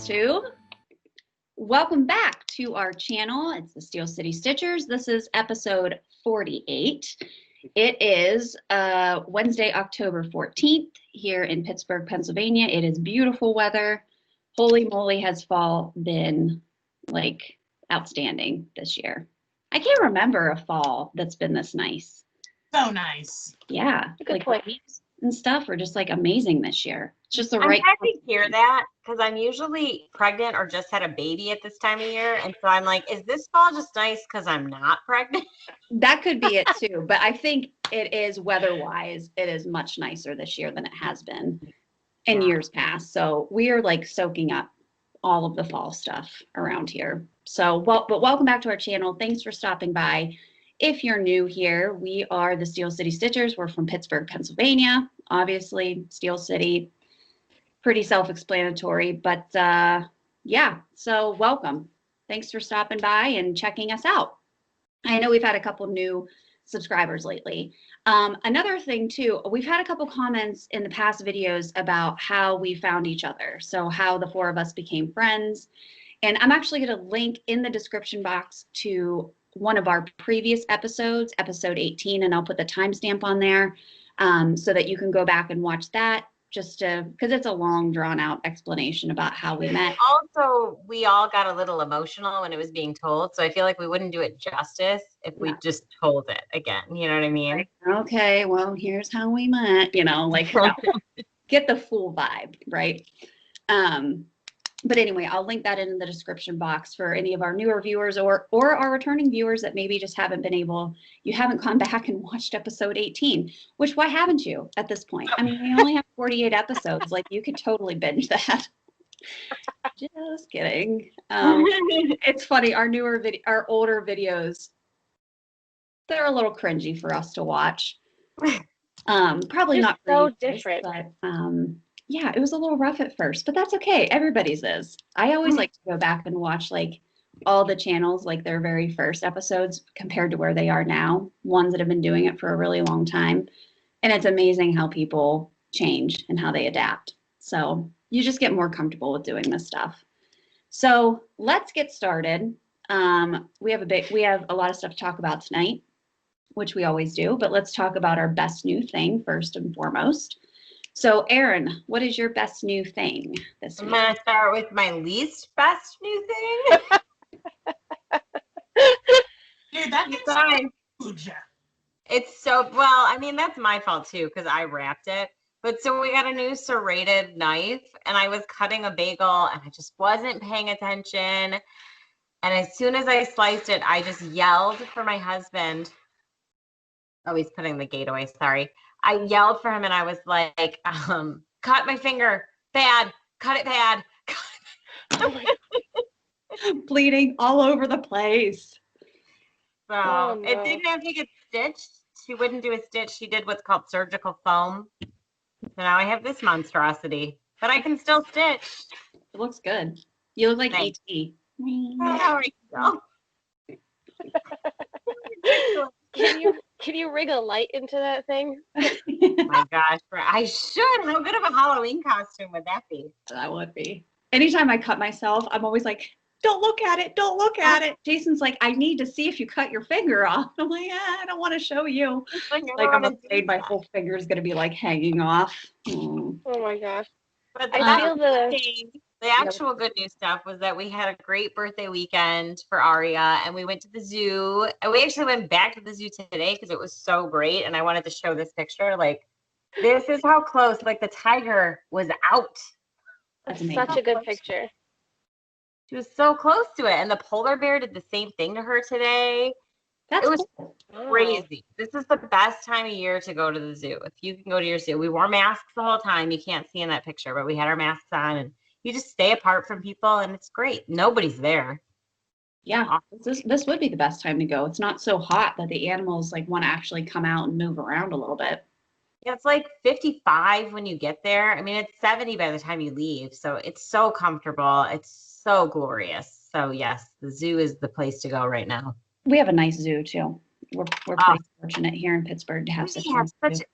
Flosstube. Welcome back to our channel. It's the Steel City Stitchers. This is episode 48. It is Wednesday, October 14th here in Pittsburgh, Pennsylvania. It is beautiful weather. Holy moly, has fall been like outstanding this year. I can't remember a fall that's been this nice. So nice. Yeah, Good like point. leaves and stuff are just like amazing this year. It's just the I'm right. happy to hear that because I'm usually pregnant or just had a baby at this time of year. And so I'm like, is this fall just nice because I'm not pregnant? That could be it too, but I think it is weather-wise, it is much nicer this year than it has been in years past. So we are like soaking up all of the fall stuff around here. So, but welcome back to our channel. Thanks for stopping by. If you're new here, we are the Steel City Stitchers. We're from Pittsburgh, Pennsylvania. Obviously, Steel City, pretty self-explanatory, but yeah, so welcome. Thanks for stopping by and checking us out. I know we've had a couple new subscribers lately. Another thing too, we've had a couple comments in the past videos about how we found each other. So how the four of us became friends. And I'm actually going to link in the description box to one of our previous episodes, episode 18, and I'll put the timestamp on there so that you can go back and watch that, just because it's a long drawn out explanation about how we met. Also, we all got a little emotional when it was being told. So I feel like we wouldn't do it justice if we just told it again. You know what I mean? Okay, well, here's how we met, you know, like get the full vibe, right? But anyway, I'll link that in the description box for any of our newer viewers or our returning viewers that maybe just haven't been able, you haven't gone back and watched episode 18, which why haven't you at this point? I mean, we only have 48 episodes. Like you could totally binge that. Just kidding. It's funny. Our older videos, they're a little cringy for us to watch. Probably Just not for so you guys, different. but yeah, it was a little rough at first, but that's okay. Everybody's is. I always like to go back and watch like all the channels, like their very first episodes compared to where they are now, ones that have been doing it for a really long time. And it's amazing how people change and how they adapt. So you just get more comfortable with doing this stuff. So let's get started. We have a lot of stuff to talk about tonight, which we always do, but let's talk about our best new thing first and foremost. So Erin, what is your best new thing this week? I'm going to start with my least best new thing. Dude, that thing's Fine. huge. It's so, well, I mean, that's my fault too, because I wrapped it. But so we got a new serrated knife and I was cutting a bagel and I just wasn't paying attention. And as soon as I sliced it, I just yelled for my husband. Oh, he's putting the gate away. Sorry. I yelled for him and I was like, cut my finger. Bad. Cut it bad. Bleeding all over the place. So it didn't have to get stitched. She wouldn't do a stitch. She did what's called surgical foam. So now I have this monstrosity, but I can still stitch. It looks good. You look like Thanks. E.T. There we go. Can you rig a light into that thing? My gosh, I should. How good of a Halloween costume would that be? That would be. Anytime I cut myself, I'm always like, don't look at it. Don't look at it. Jason's like, I need to see if you cut your finger off. I'm like, I don't want to show you. Like I'm afraid my whole finger is going to be like hanging off. Oh my gosh. But I feel the actual good news stuff was that we had a great birthday weekend for Aria and we went to the zoo and we actually went back to the zoo today because it was so great. And I wanted to show this picture. Like, this is how close, like the tiger was out. That's such a good picture. She was so close to it. And the polar bear did the same thing to her today. That's it was cool. crazy. This is the best time of year to go to the zoo. If you can go to your zoo, we wore masks the whole time. You can't see in that picture, but we had our masks on and you just stay apart from people and it's great. Nobody's there. Yeah, this would be the best time to go. It's not so hot that the animals like want to actually come out and move around a little bit. Yeah, it's like 55 when you get there. I mean, it's 70 by the time you leave. So it's so comfortable. It's so glorious. So yes, the zoo is the place to go right now. We have a nice zoo too. We're pretty fortunate here in Pittsburgh to have such a nice zoo.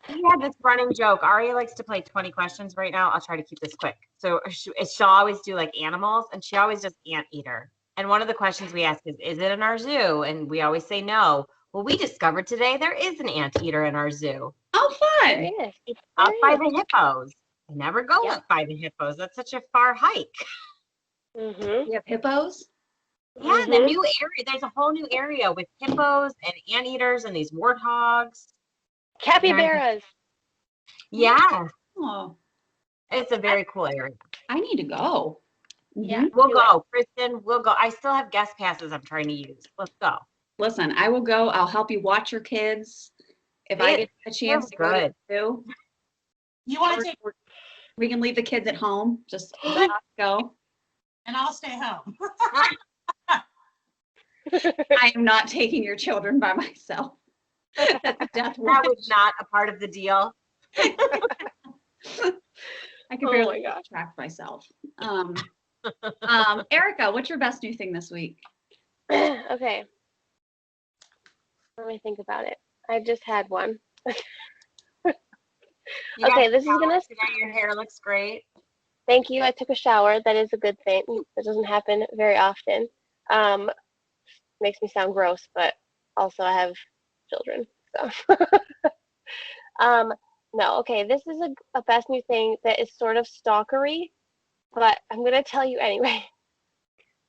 We had this running joke. Aria likes to play 20 questions right now. I'll try to keep this quick. So she'll always do like animals, and she always does anteater. And one of the questions we ask is it in our zoo? And we always say no. Well, we discovered today there is an anteater in our zoo. Oh, There fun. is. It's up There by is. the hippos. I never go Yep. up by the hippos. That's such a far hike. Mm-hmm. You have hippos? Yeah, the new area. There's a whole new area with hippos and anteaters and these warthogs. Capybaras. Yeah, Oh, it's a very cool area. I need to go. Yeah. Mhm. We'll do it. go, Kristen. We'll go. I still have guest passes I'm trying to use. Let's go. Listen, I will go. I'll help you watch your kids. If I get a chance to go to the zoo, You want to take, we can leave the kids at home. Just let us go. and I'll stay home. I am not taking your children by myself. That's a death That wish. was not a part of the deal. I can Oh barely my gosh. track myself. Erica, what's your best new thing this week? Okay. Let me think about it. I just had one. You Okay, got this is showered gonna- today. Your hair looks great. Thank you. I took a shower. That is a good thing. That doesn't happen very often. Makes me sound gross, but also I have children. So no, okay, this is a best new thing that is sort of stalkery, but I'm gonna tell you anyway.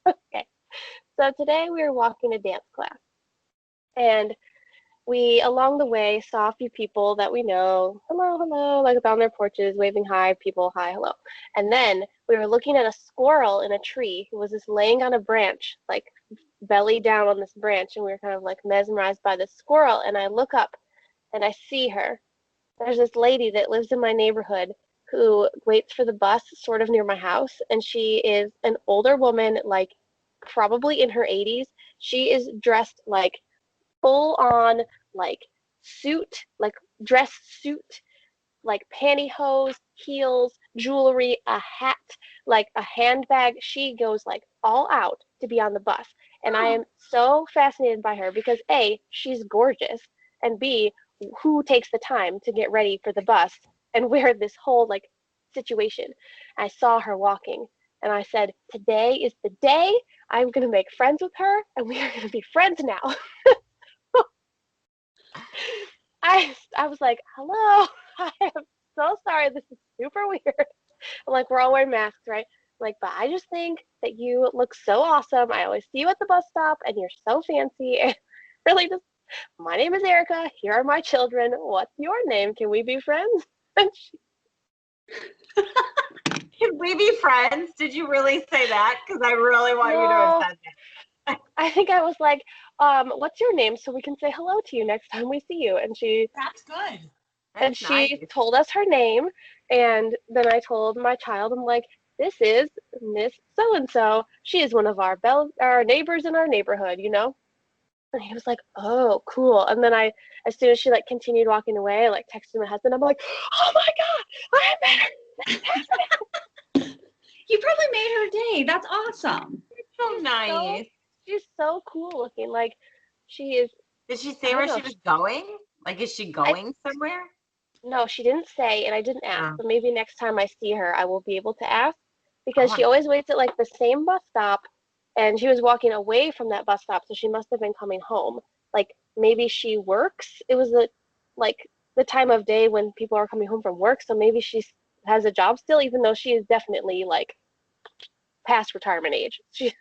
Okay. So today we were walking to dance class, and we along the way saw a few people that we know, hello, hello, like on their porches, waving hi, people, hi, hello. And then we were looking at a squirrel in a tree who was just laying on a branch, like belly down on this branch, and we were kind of like mesmerized by this squirrel. And I look up and I see her. There's this lady that lives in my neighborhood who waits for the bus sort of near my house, and she is an older woman, like probably in her 80s. She is dressed like full on like suit, like dress suit, like pantyhose, heels, jewelry, a hat, like a handbag. She goes like all out to be on the bus. And I am so fascinated by her because A, she's gorgeous, and B, who takes the time to get ready for the bus and wear this whole like situation. I saw her walking and I said, today is the day I'm going to make friends with her and we are going to be friends now. I was like, hello, I am so sorry. This is super weird. I'm like, we're all wearing masks, right? I'm like, but I just think that you look so awesome. I always see you at the bus stop and you're so fancy. And really just, my name is Erica. Here are my children. What's your name? Can we be friends? And Can we be friends? Did you really say that? Because I really want you to have No. said that. I think I was like, what's your name so we can say hello to you next time we see you? And That's good. That's she nice. told us her name, and then I told my child, I'm like, this is Miss So and So. She is one of our neighbors in our neighborhood, you know. And he was like, oh, cool. And then as soon as she like continued walking away, I like texted my husband. I'm like, oh my god, I met her. You probably made her day. That's awesome. So nice. She's so cool looking. Like she is. Did she I say don't where know. she was going? Like, is she going somewhere? No, she didn't say, and I didn't ask. Oh. But maybe next time I see her, I will be able to ask because Oh, she always waits at like the same bus stop, and she was walking away from that bus stop, so she must have been coming home. Like maybe she works. It was the time of day when people are coming home from work, so maybe she has a job still, even though she is definitely like past retirement age. She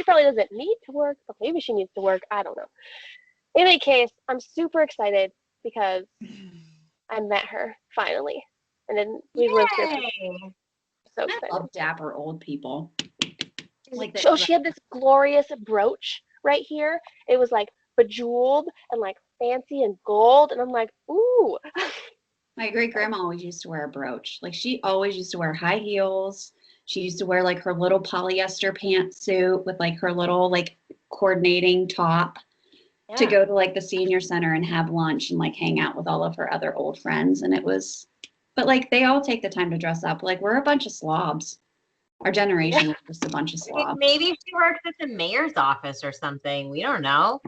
probably doesn't need to work, but maybe she needs to work. I don't know. In any case, I'm super excited because I met her finally, and then we lived here. Yay. So I excited. love dapper old people. Like So she had this glorious brooch right here. It was like bejeweled and like fancy and gold, and I'm like, ooh. My great grandma always used to wear a brooch. Like she always used to wear high heels. She used to wear like her little polyester pantsuit with like her little like coordinating top to Yeah. go to like the senior center and have lunch and like hang out with all of her other old friends. And it was, but like they all take the time to dress up. Like we're a bunch of slobs. Our generation was just a bunch of slobs. Maybe she works at the mayor's office or something. We don't know.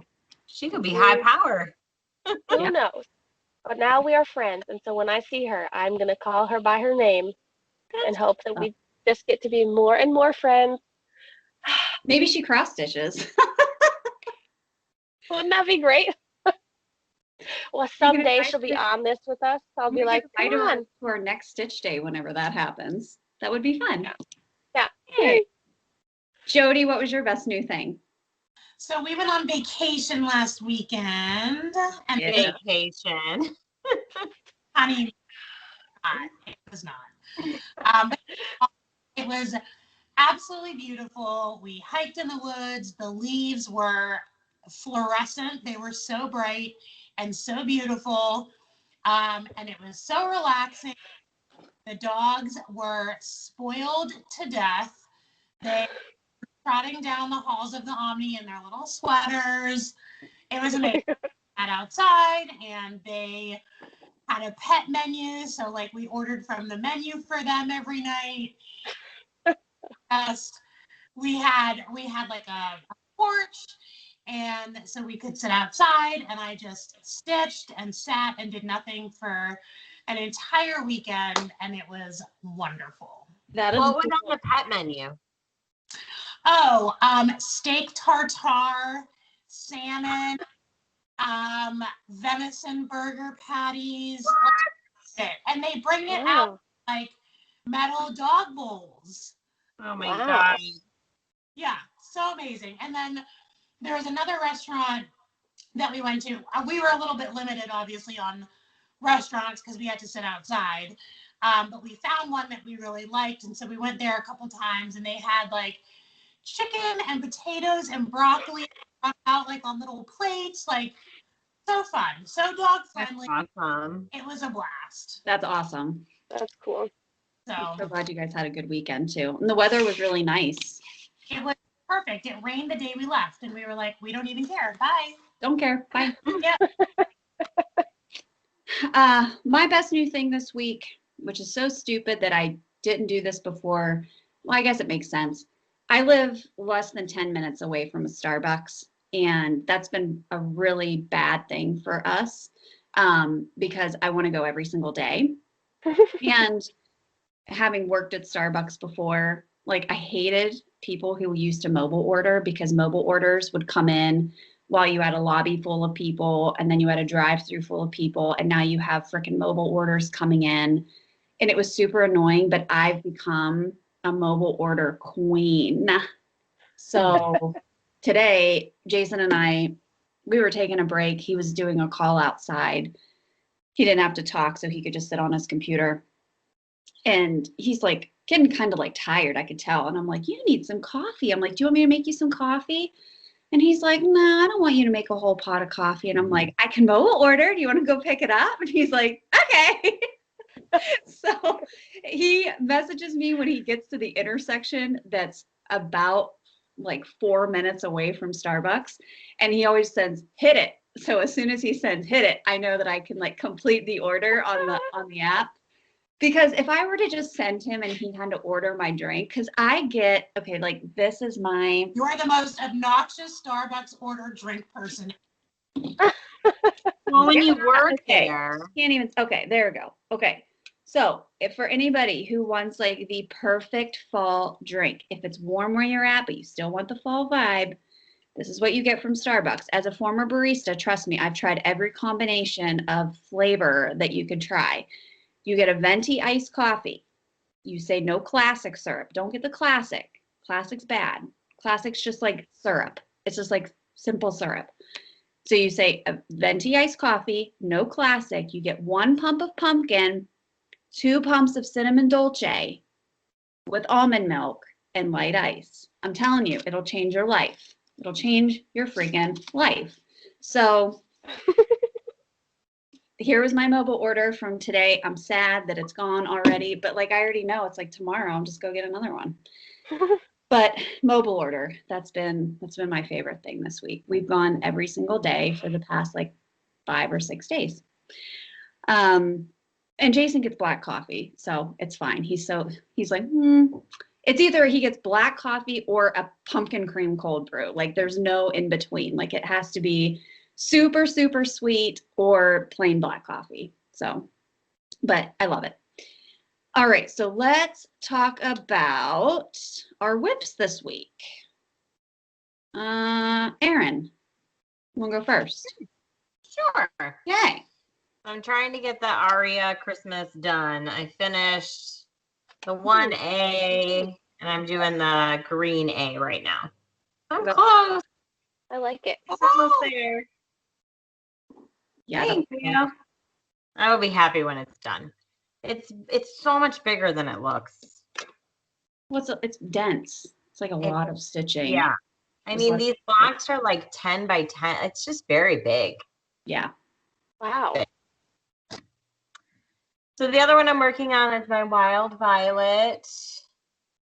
She could be high power. Who knows? But now we are friends, and so when I see her, I'm gonna call her by her name and hope that we just get to be more and more friends. Maybe she cross stitches. Wouldn't that be great? Well, gonna someday invite she'll be her- on this with us. I'll We be could like, come invite her on. to our next Stitch Day whenever that happens. That would be fun. Yeah. Hey, Jody, what was your best new thing? So we went on vacation last weekend, and Yeah. Vacation. honey, it was not. But it was absolutely beautiful. We hiked in the woods. The leaves were fluorescent. They were so bright and so beautiful. And it was so relaxing. The dogs were spoiled to death. They were trotting down the halls of the Omni in their little sweaters. It was amazing. At outside, and they had a pet menu. So like we ordered from the menu for them every night. We had like a porch, and so we could sit outside, and I just stitched and sat and did nothing for an entire weekend, and it was wonderful. That is What was on the pet menu? Oh, steak tartare, salmon, venison burger patties, and they bring it out like metal dog bowls. Oh my Wow. God. Yeah, so amazing. And then there was another restaurant that we went to. We were a little bit limited, obviously, on restaurants because we had to sit outside. But we found one that we really liked, and so we went there a couple times, and they had like chicken and potatoes and broccoli out like on little plates, like so fun, so dog friendly. Awesome. It was a blast. That's awesome. That's cool. I'm so So glad you guys had a good weekend too. And the weather was really nice. it was perfect. It rained the day we left, and we were like, we don't even care. Bye. Don't care. Bye. Yeah. My best new thing this week, which is so stupid that I didn't do this before. Well, I guess it makes sense. I live less than 10 minutes away from a Starbucks, and that's been a really bad thing for us because I want to go every single day. And having worked at Starbucks before, like I hated people who used to mobile order because mobile orders would come in while you had a lobby full of people and then you had a drive-through full of people and now you have freaking mobile orders coming in. And it was super annoying, but I've become a mobile order queen. So today, Jason and I, we were taking a break. He was doing a call outside. He didn't have to talk, so he could just sit on his computer. And he's like getting kind of like tired, I could tell. And I'm like, you need some coffee. I'm like, do you want me to make you some coffee? And he's like, no, I don't want you to make a whole pot of coffee. And I'm like, I can mobile order. Do you want to go pick it up? And he's like, okay. So he messages me when he gets to the intersection that's about like 4 minutes away from Starbucks. And he always sends, hit it. So as soon as he sends hit it, I know that I can like complete the order on the app. Because if I were to just send him and he had to order my drink, because I get, okay, like this is my. You are the most obnoxious Starbucks order drink person. Well, when you work Okay. there. Can't even, okay, there we go. Okay. So if for anybody who wants like the perfect fall drink, if it's warm where you're at, but you still want the fall vibe, this is what you get from Starbucks. As a former barista, trust me, I've tried every combination of flavor that you could try. You get a venti iced coffee. You say no classic syrup. Don't get the classic. Classic's bad. Classic's just like syrup. It's just like simple syrup. So you say a venti iced coffee, no classic. You get 1 pump of pumpkin, 2 pumps of cinnamon dolce with almond milk and light ice. I'm telling you, it'll change your life. It'll change your freaking life. So here was my mobile order from today. I'm sad that it's gone already, but like I already know it's like tomorrow. I'm just go get another one. But mobile order, that's been my favorite thing this week. We've gone every single day for the past like 5 or 6 days. And Jason gets black coffee, so it's fine. He's like, it's either he gets black coffee or a pumpkin cream cold brew. Like there's no in between. Like it has to be super, super sweet or plain black coffee. So, but I love it. All right, so let's talk about our whips this week. Erin, you want to go first? Sure. Yay. I'm trying to get the Aria Christmas done. I finished the 1A and I'm doing the green A right now. I'm close. I like it. Almost there. Yeah. Thank you. I will be happy when it's done. It's so much bigger than it looks. It's dense. It's like a lot of stitching. Yeah. I mean, these blocks are like 10 by 10. It's just very big. Yeah. Wow. So the other one I'm working on is my Wild Violet.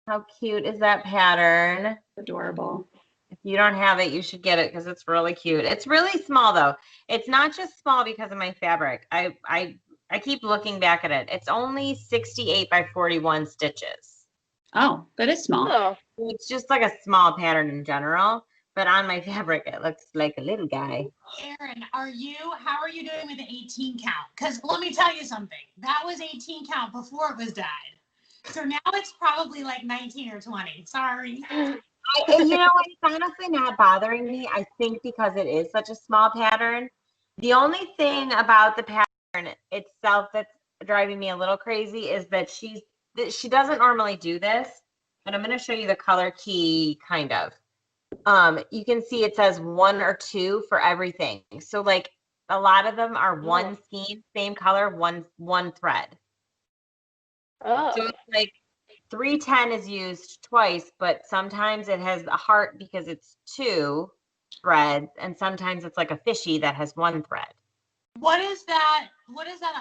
How cute is that pattern? Adorable. If you don't have it, you should get it because it's really cute. It's really small though. It's not just small because of my fabric. I keep looking back at it. It's only 68 by 41 stitches. Oh, that is small. Oh, It's just like a small pattern in general, but on my fabric, it looks like a little guy. Erin, how are you doing with the 18 count? Because let me tell you something. That was 18 count before it was dyed. So now it's probably like 19 or 20. Sorry. You know what? It's honestly not bothering me. I think because it is such a small pattern. The only thing about the pattern itself that's driving me a little crazy is that she doesn't normally do this, but I'm going to show you the color key kind of. You can see it says 1 or 2 for everything. So like a lot of them are one scheme, same color, one thread. oh. So it's like 310 is used twice, but sometimes it has a heart because it's 2 threads, and sometimes it's like a fishy that has 1 thread. What does that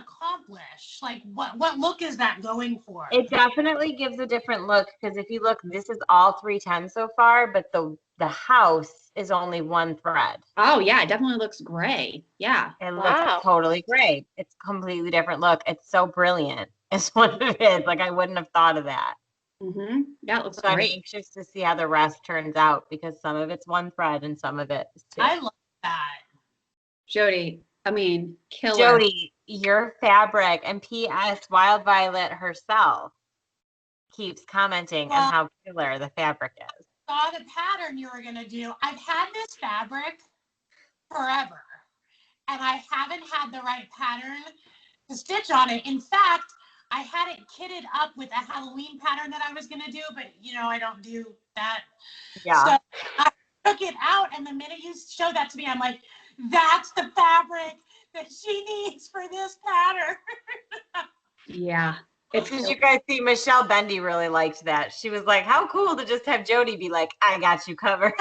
accomplish? Like what look is that going for? It definitely gives a different look because if you look, this is all 310 so far, but the house is only 1 thread. Oh, yeah. It definitely looks gray. Yeah. It Wow. looks totally great. It's a completely different look. It's so brilliant. It's what it is. Like I wouldn't have thought of that. Mm-hmm. Yeah, it looks So I'm great. anxious to see how the rest turns out because some of it's 1 thread and some of it is 2. I love that. Jody, I mean, killer. Jody, your fabric and P.S. Wild Violet herself keeps commenting on how killer the fabric is. Saw the pattern you were gonna do. I've had this fabric forever, and I haven't had the right pattern to stitch on it. In fact, I had it kitted up with a Halloween pattern that I was gonna do, but I don't do that. Yeah. So I took it out, and the minute you showed that to me, I'm like, that's the fabric that she needs for this pattern. Yeah. Did you guys see Michelle Bendy really liked that? She was like, how cool to just have Jody be like, I got you covered.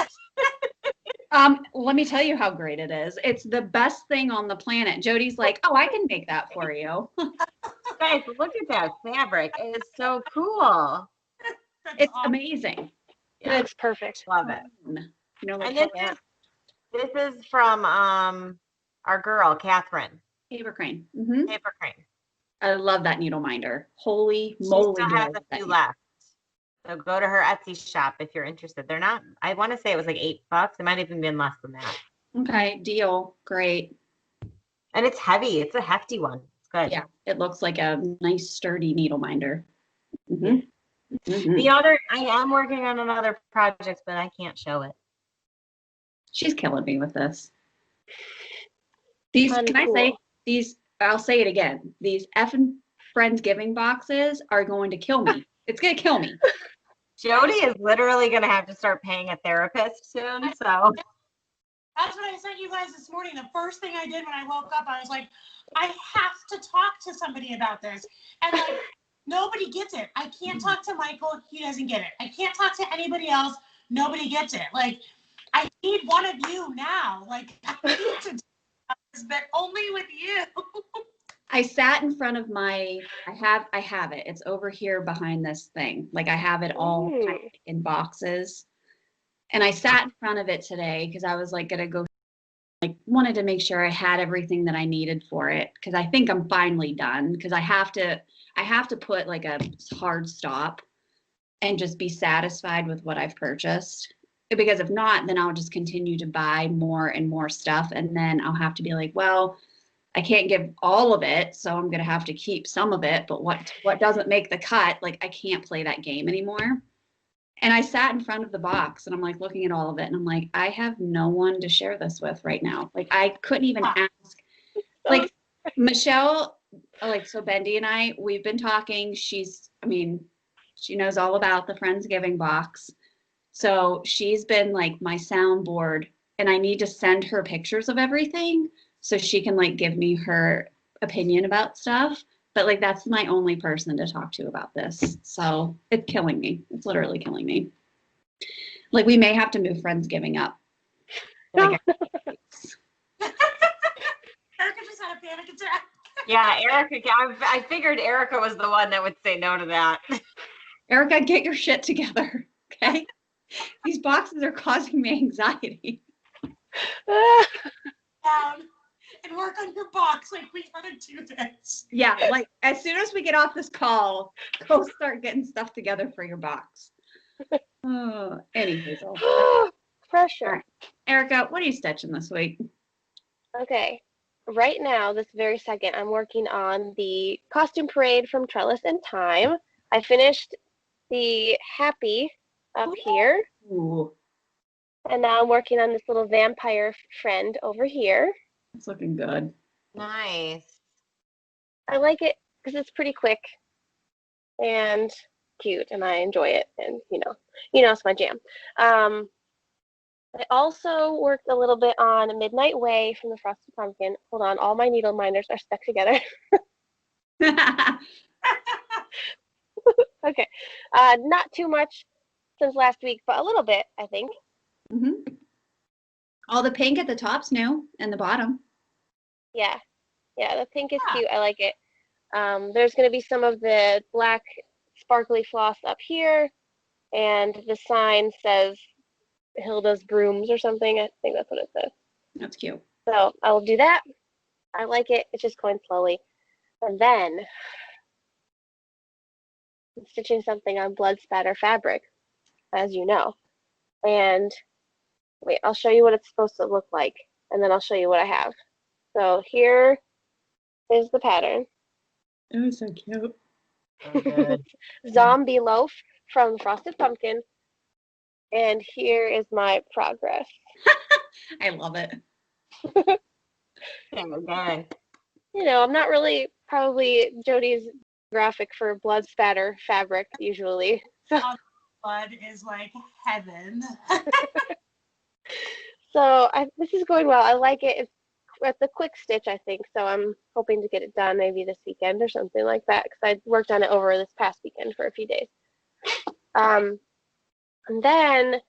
Let me tell you how great it is. It's the best thing on the planet. Jody's like, oh, I can make that for you. Guys, look at that fabric. It is so cool. It's amazing. Yeah, It's perfect. love it. Like And this is from our girl, Catherine. paper crane. Mm-hmm. Paper Crane. I love that needle minder. Holy She moly. still do I has love a that few needle. left. So go to her Etsy shop if you're interested. They're not, I want to say it was like $8. It might even been less than that. Okay, deal. Great. And it's heavy. It's a hefty one. It's good. Yeah, it looks like a nice sturdy needle minder. Mm-hmm. Mm-hmm. The other, I am working on another project, but I can't show it. She's killing me with this. These, can I Uncool. say, these, I'll say it again. These effing Friendsgiving boxes are going to kill me. It's going to kill me. Jody is literally going to have to start paying a therapist soon. So That's what I sent you guys this morning. The first thing I did when I woke up, I was like, I have to talk to somebody about this. And like, nobody gets it. I can't talk to Michael. He doesn't get it. I can't talk to anybody else. Nobody gets it. Like, I need one of you now. Like, I need to do this, but only with you. I sat in front of I have it. It's over here behind this thing. Like I have it all Ooh. packed in boxes. And I sat in front of it today because I was like gonna go, like wanted to make sure I had everything that I needed for it. Cause I think I'm finally done. Cause I have to put like a hard stop and just be satisfied with what I've purchased. because if not, then I'll just continue to buy more and more stuff. And then I'll have to be like, well, I can't give all of it, so I'm gonna have to keep some of it. But what doesn't make the cut, like I can't play that game anymore. And I sat in front of the box and I'm like looking at all of it and I'm like, I have no one to share this with right now. Like I couldn't even ask. Like Michelle, like so Bendy and I, we've been talking. She knows all about the Friendsgiving box. So she's been like my soundboard and I need to send her pictures of everything so she can like give me her opinion about stuff. But like that's my only person to talk to about this. So it's killing me. It's literally killing me. Like we may have to move Friendsgiving up. Like, Erica just had a panic attack. Yeah, Erica, I figured Erica was the one that would say no to that. Erica, get your shit together. Okay. These boxes are causing me anxiety. Down and work on your box. Like we gotta do this. Yeah, like as soon as we get off this call, go start getting stuff together for your box. Oh, anyways. Pressure. All right. Erica, what are you stitching this week? Okay. Right now, this very second, I'm working on the costume parade from Trellis and Time. I finished the Happy up here, Ooh, and now I'm working on this little vampire friend over here. it's looking good. Nice. I like it because it's pretty quick and cute, and I enjoy it. And it's my jam. I also worked a little bit on Midnight Way from the Frosted Pumpkin. Hold on, all my needle minders are stuck together. Okay, not too much since last week, but a little bit, I think. Mm-hmm. All the pink at the top's new and the bottom. Yeah, the pink is cute. I like it. There's going to be some of the black sparkly floss up here, and the sign says Hilda's Brooms or something. I think that's what it says. That's cute. So I'll do that. I like it. It's just going slowly. And then I'm stitching something on blood spatter fabric, as you know. And wait, I'll show you what it's supposed to look like, and then I'll show you what I have. So here is the pattern. It was so cute. So good. Zombie loaf from Frosted Pumpkin. And here is my progress. I love it. Again. I'm not really probably Jody's graphic for blood spatter fabric usually. So, Blood is like heaven. This is going well. I like it. It's a quick stitch, I think. So I'm hoping to get it done maybe this weekend or something like that because I worked on it over this past weekend for a few days. And then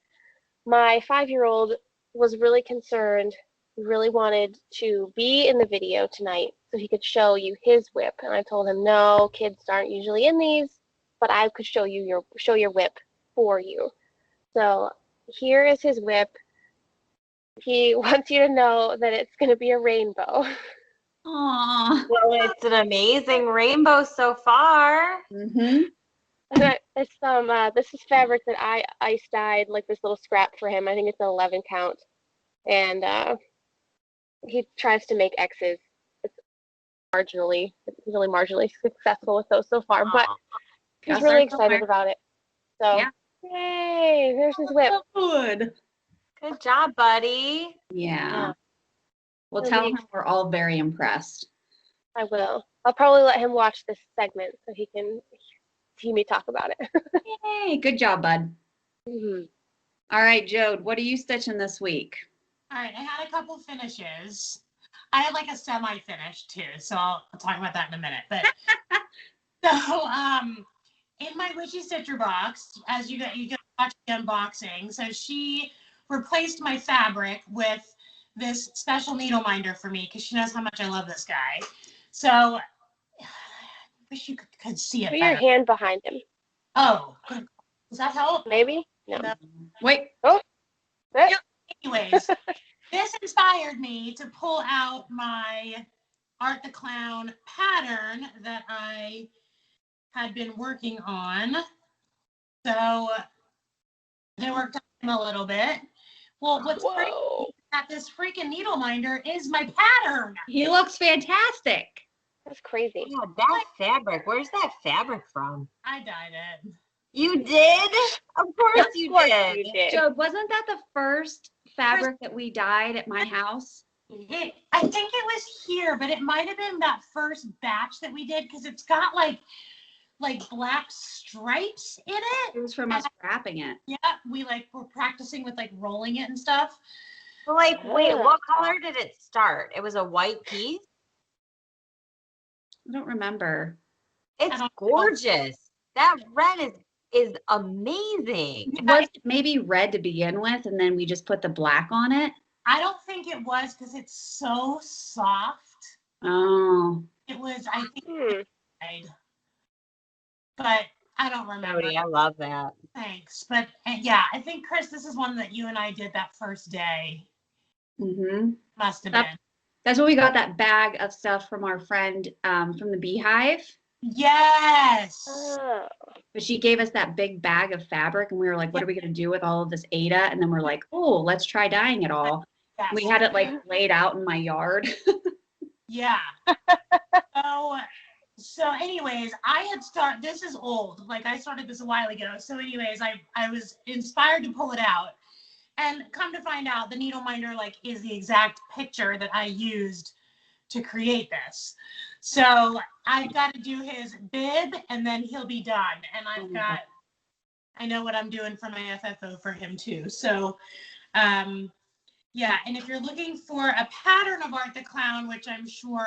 my 5-year-old was really concerned, really wanted to be in the video tonight so he could show you his whip. And I told him, no, kids aren't usually in these, but I could show your whip for you. So here is his whip. He wants you to know that it's going to be a rainbow. Aww. Well, it's an amazing rainbow so far. Mm-hmm. It's this is fabric that I ice dyed, like this little scrap for him. I think it's an 11 count. And he tries to make X's. It's really marginally successful with those so far, but he's really excited about it. So, yeah. Yay, there's his whip. Good. Good job, buddy. Yeah. We'll tell him we're all very impressed. I will. I'll probably let him watch this segment so he can see me talk about it. Yay, good job, bud. Mm-hmm. All right, Jode, what are you stitching this week? All right, I had a couple finishes. I had like a semi-finish too, so I'll talk about that in a minute. But so in my Witchy Stitcher box, as you can watch the unboxing, so she replaced my fabric with this special needle minder for me because she knows how much I love this guy. So I wish you could see it Put better. your hand behind him. Oh, does that help? Maybe? No. Wait. Oh. Yep. Anyways, this inspired me to pull out my Art the Clown pattern that I had been working on. So I worked on him a little bit. Well, what's pretty Whoa. at this freaking needle minder is my pattern. He looks fantastic. That's crazy. Yeah, that fabric. Where's that fabric from? I dyed it. You did? Of course you Of course did. you did. So wasn't that the first fabric that we dyed at my house? I think it was here, but it might have been that first batch that we did because it's got like black stripes in it. It was from us wrapping it. Yeah, we were practicing with like rolling it and stuff. But like, wait, Yeah. what color did it start? It was a white piece? I don't remember. It's don't know. gorgeous. That red is amazing. Was it maybe red to begin with, and then we just put the black on it? I don't think it was because it's so soft. Oh, It was, I think, Hmm. but I don't remember. Jody, I love that. Thanks. But yeah, I think, Chris, this is one that you and I did that first day. mm-hmm. Must have That- been. That's when we got that bag of stuff from our friend from the Beehive. Yes. Oh. But she gave us that big bag of fabric, and we were like, what are we going to do with all of this Ada? And then we're like, oh, let's try dyeing it all. Yes. We had it like laid out in my yard. Yeah. So anyways, I had started, this is old, like I started this a while ago. So anyways, I was inspired to pull it out, and come to find out the needle minder is the exact picture that I used to create this. So I've got to do his bib and then he'll be done. And I know what I'm doing for my FFO for him too. So, yeah, and if you're looking for a pattern of Art the Clown, which I'm sure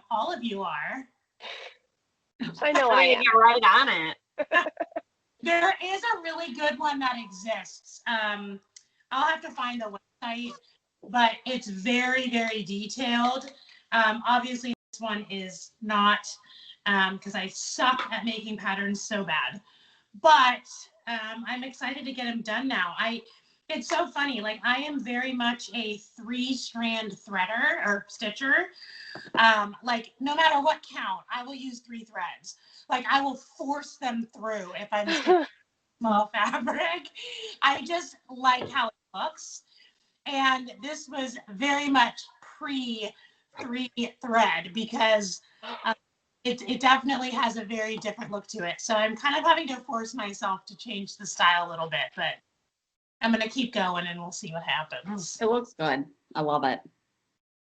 all of you are. I know I am. You're right on it. There is a really good one that exists. I'll have to find the website, but it's very, very detailed. Obviously, this one is not because I suck at making patterns so bad. But I'm excited to get them done now. It's so funny. I am very much a 3-strand threader or stitcher. No matter what count, I will use 3 threads. I will force them through if I'm stitching small fabric. I just like how it looks. And this was very much pre-3 thread because it definitely has a very different look to it. So I'm kind of having to force myself to change the style a little bit, but I'm going to keep going and we'll see what happens. It looks good. I love it.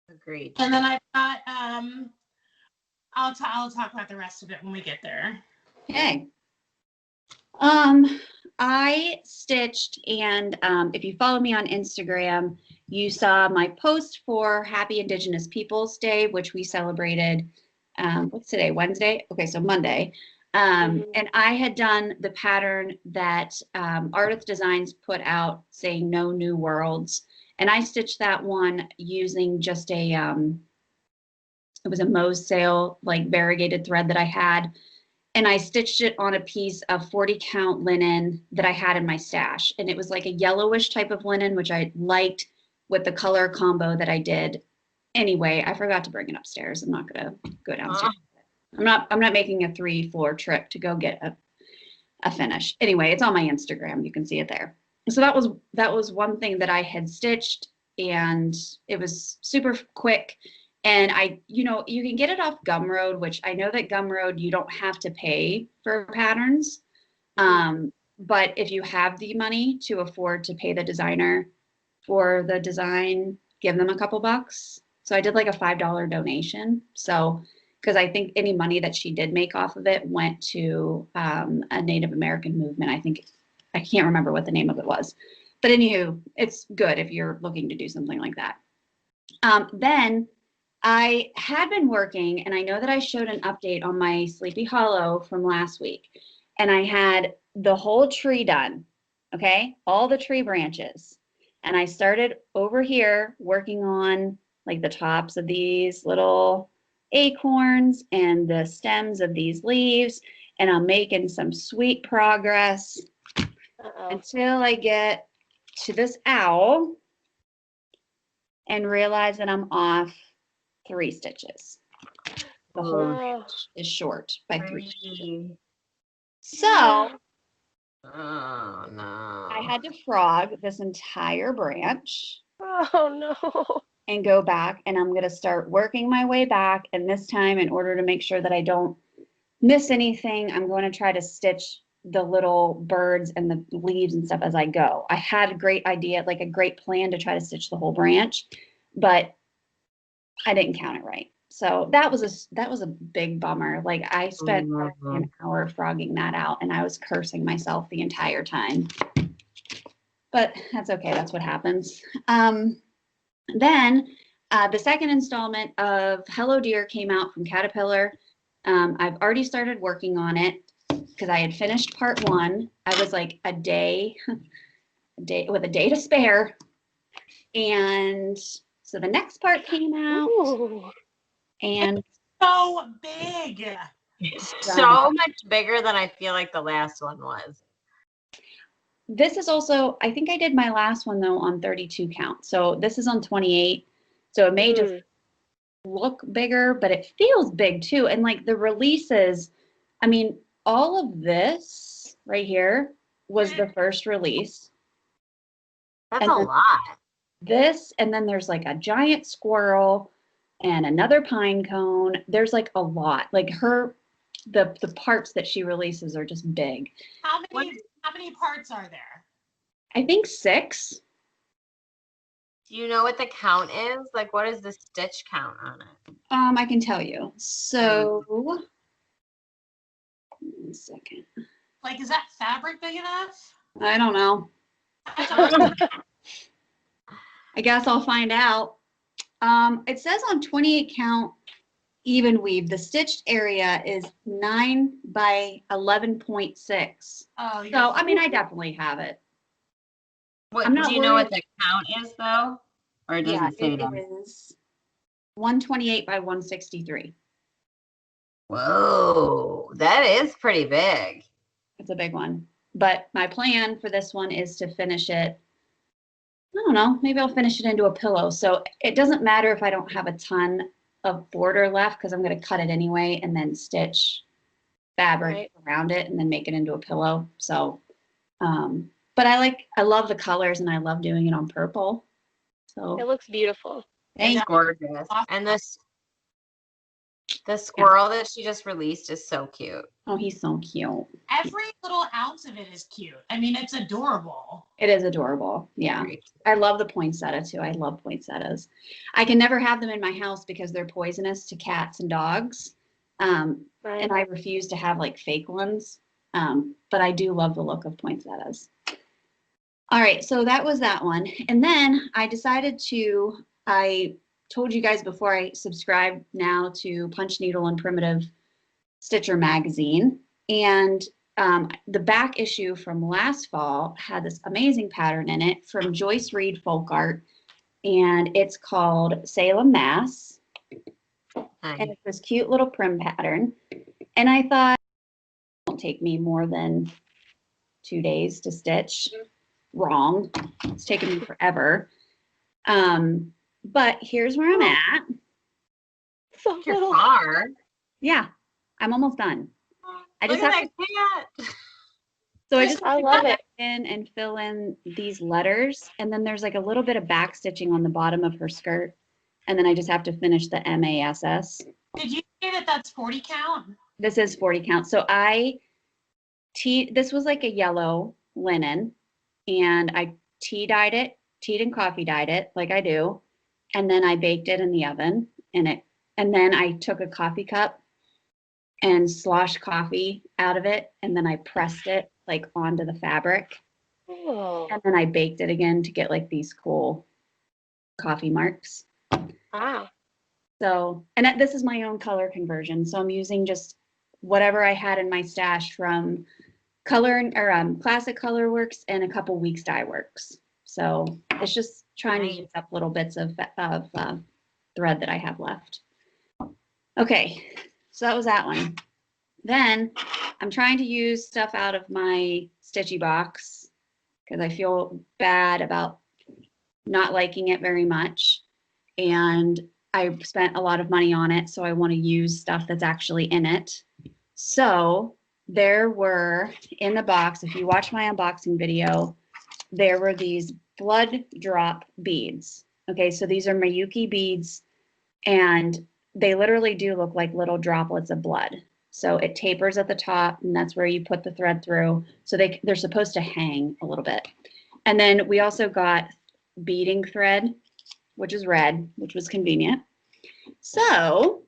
Agreed. And then I've got, I'll talk about the rest of it when we get there. Okay. I stitched, and if you follow me on Instagram, you saw my post for Happy Indigenous Peoples Day, which we celebrated, what's today, Wednesday? Okay, so Monday. And I had done the pattern that Ardith Designs put out saying no new worlds. And I stitched that one using just a, it was a Mo's sale, variegated thread that I had. And I stitched it on a piece of 40 count linen that I had in my stash. And it was like a yellowish type of linen, which I liked with the color combo that I did. Anyway, I forgot to bring it upstairs. I'm not gonna go downstairs. I'm not making a 3-floor trip to go get a finish. Anyway, it's on my Instagram. You can see it there. So that was one thing that I had stitched, and it was super quick. And you can get it off Gumroad, which I know that Gumroad, you don't have to pay for patterns. But if you have the money to afford to pay the designer for the design, give them a couple bucks. So I did like a $5 donation. So, because I think any money that she did make off of it went to a Native American movement. I can't remember what the name of it was. But anywho, it's good if you're looking to do something like that. Then I had been working, and I know that I showed an update on my Sleepy Hollow from last week, and I had the whole tree done, okay? All the tree branches. And I started over here working on the tops of these little acorns and the stems of these leaves, and I'm making some sweet progress until I get to this owl and realize that I'm off 3 stitches. The whole branch is short by 3 stitches. So Oh no. I had to frog this entire branch Oh no. and go back, and I'm going to start working my way back. And this time, in order to make sure that I don't miss anything, I'm going to try to stitch the little birds and the leaves and stuff as I go. I had a great idea, like a great plan to try to stitch the whole branch, but I didn't count it right. So that was a big bummer. Like I spent probably an hour frogging that out, and I was cursing myself the entire time. But that's okay. That's what happens. Then the second installment of Hello Dear came out from Caterpillar. I've already started working on it because I had finished part 1. I was like a day with a day to spare. And so the next part came out. Ooh. And So big. So much bigger than I feel like the last one was. this is also, I think I did my last one though on 32 count. So this is on 28. So it may just look bigger, but it feels big too. And like the releases, I mean, all of this right here was the first release. That's And a then lot. This, and then there's like a giant squirrel and another pine cone. There's like a lot. Like the parts that she releases are just big. How many parts are there? I think 6. Do you know what the count is? Like, what is the stitch count on it? I can tell you. So, 1 second. Like, is that fabric big enough? I don't know. I guess I'll find out. It says on 28 count even weave, the stitched area is 9 by 11.6. Oh, So, I mean, I definitely have it. What, I'm not do you know what worried. the count is though? Or it Yeah, doesn't say it that? is 128 by 163. Whoa, that is pretty big. It's a big one. But my plan for this one is to finish it. I don't know, maybe I'll finish it into a pillow. So it doesn't matter if I don't have a ton of border left because I'm going to cut it anyway and then stitch fabric around it and then make it into a pillow. So, but I love the colors and I love doing it on purple. So It looks beautiful. It's gorgeous. And the squirrel that she just released is so cute. Oh, he's so cute. Every little ounce of it is cute. I mean, it's adorable. It is adorable. Yeah. I love the poinsettia too. I love poinsettias. I can never have them in my house because they're poisonous to cats and dogs. And I refuse to have like fake ones. But I do love the look of poinsettias. All right, so that was that one. And then I decided I told you guys before I subscribed now to Punch Needle and Primitive Stitcher magazine. And the back issue from last fall had this amazing pattern in it from Joyce Reed Folk Art. And it's called Salem, Mass. And it's this cute little prim pattern. And I thought it won't take me more than 2 days to stitch. Wrong. It's taken me forever. But here's where I'm at. So You're far. Yeah, I'm almost done. I just Look have at to, that cat. so I just I have to love go it. back in and fill in these letters, and then there's like a little bit of back stitching on the bottom of her skirt, and then I just have to finish the MASS. Did you say that that's 40 count? This is 40 count. So this was like a yellow linen, and I teed and coffee dyed it like I do, and then I baked it in the oven, and then I took a coffee cup and sloshed coffee out of it, and then I pressed it like onto the fabric, Oh, and then I baked it again to get like these cool coffee marks. wow. So, and this is my own color conversion, so I'm using just whatever I had in my stash from Classic Color Works and a couple Weeks Dye Works. So it's just trying to use up little bits of thread that I have left. Okay, so that was that one. Then I'm trying to use stuff out of my Stitchy box because I feel bad about not liking it very much. And I spent a lot of money on it, so I want to use stuff that's actually in it. So there were in the box, if you watch my unboxing video, there were these blood drop beads. Okay, so these are Miyuki beads, and they literally do look like little droplets of blood. So it tapers at the top, and that's where you put the thread through. So they're supposed to hang a little bit. And then we also got beading thread, which is red, which was convenient. So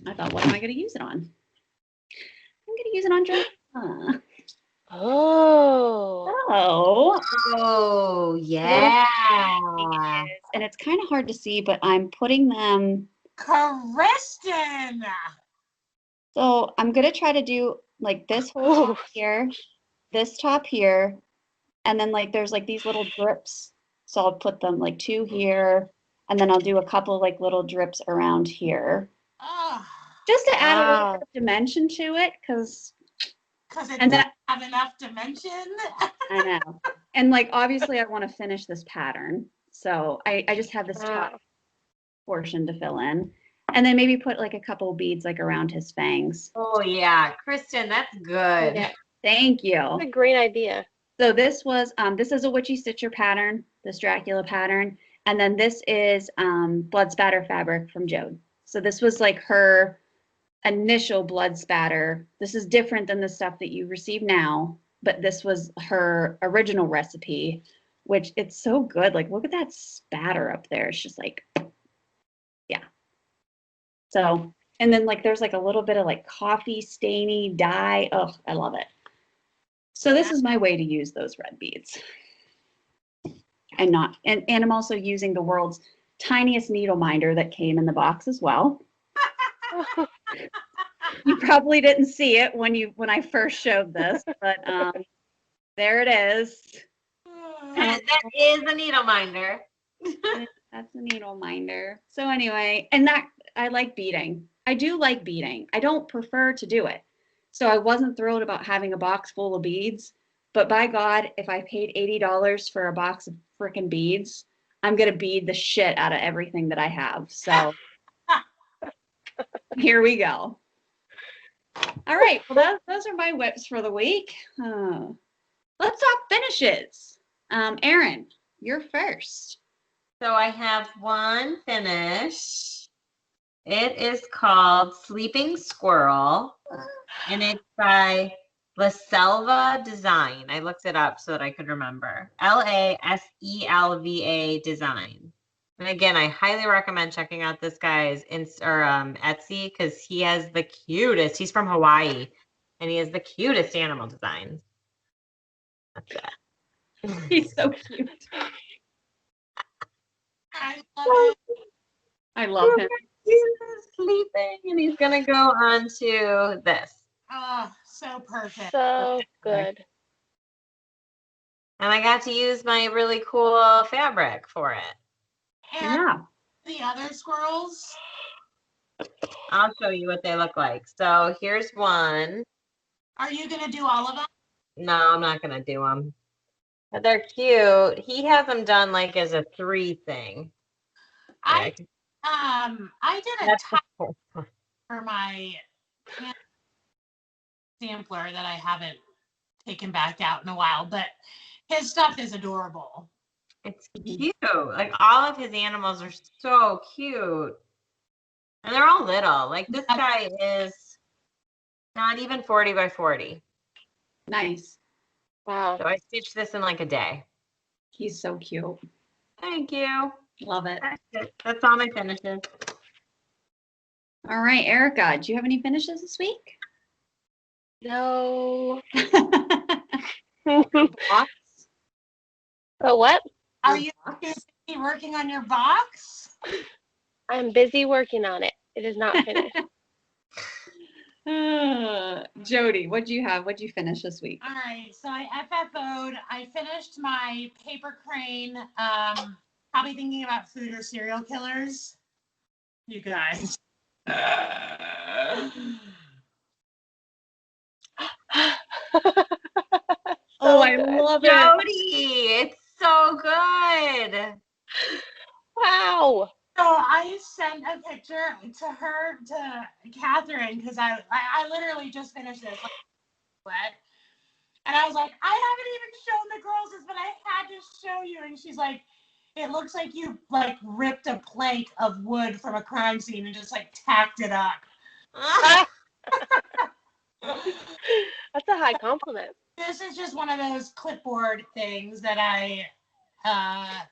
I thought, what am I going to use it on? I'm going to use it on dress. Oh. Oh, Oh, yeah. and it's kind of hard to see, but I'm putting them. Kristen! So I'm going to try to do like this whole top here, this top here, and then like there's like these little drips. So I'll put them like 2 here, and then I'll do a couple like little drips around here. Oh, Just to add a little Wow. bit of dimension to it, because because it And doesn't that- have enough dimension. I know. And like obviously I want to finish this pattern. So I just have this top Wow. portion to fill in. And then maybe put like a couple beads like around his fangs. Oh, yeah. Kristen, that's good. Yeah, Thank you. that's a great idea. So this was this is a Witchy Stitcher pattern, this Dracula pattern. And then this is blood spatter fabric from Jode. So this was like her initial blood spatter. This is different than the stuff that you receive now, but this was her original recipe, which it's so good. Like, look at that spatter up there. It's just like, yeah. So, and then like there's like a little bit of like coffee stainy dye. Oh, I love it. So this is my way to use those red beads. And I'm also using the world's tiniest needle minder that came in the box as well. You probably didn't see it when I first showed this, but there it is. That is a needle minder. That's a needle minder. So anyway, and that I like beading. I do like beading. I don't prefer to do it. So I wasn't thrilled about having a box full of beads, but by God, if I paid $80 for a box of freaking beads, I'm gonna bead the shit out of everything that I have. So here we go. All right, well, those are my whips for the week. Let's talk finishes. Erin, you're first. So I have one finish. It is called Sleeping Squirrel, and it's by La Selva Design. I looked it up so that I could remember. LASELVA Design. And again, I highly recommend checking out this guy's Etsy because he has the cutest. He's from Hawaii, and he has the cutest animal designs. That's it. He's so cute. I love it. I love him. He's sleeping, and he's gonna go on to this. Oh, so perfect. So good. And I got to use my really cool fabric for it. And Yeah. the other squirrels. I'll show you what they look like. So here's one. Are you gonna do all of them? No, I'm not gonna do them. But they're cute. He has them done like as a 3 thing. I did a That's tie cool. for my hand sampler that I haven't taken back out in a while, but his stuff is adorable. It's cute. Like all of his animals are so cute. And they're all little. Like this guy is not even 40 by 40. Nice. Wow. So I stitched this in like a day. He's so cute. Thank you. Love it. That's it. That's all my finishes. All right, Erica, do you have any finishes this week? No. Box? But what? Are you busy working on your box? I'm busy working on it. It is not finished. Jody, what'd you have? What'd you finish this week? All right, so I FFO'd. I finished my paper crane. Probably thinking about food or serial killers. You guys. Oh, I good. love it. Jody, it's so good. Wow. So I sent a picture to her, to Catherine, because I literally just finished this. Like, what? And I was like, I haven't even shown the girls this, but I had to show you. And she's like, it looks like you like ripped a plank of wood from a crime scene and just like tacked it up. That's a high compliment. This is just one of those clipboard things that I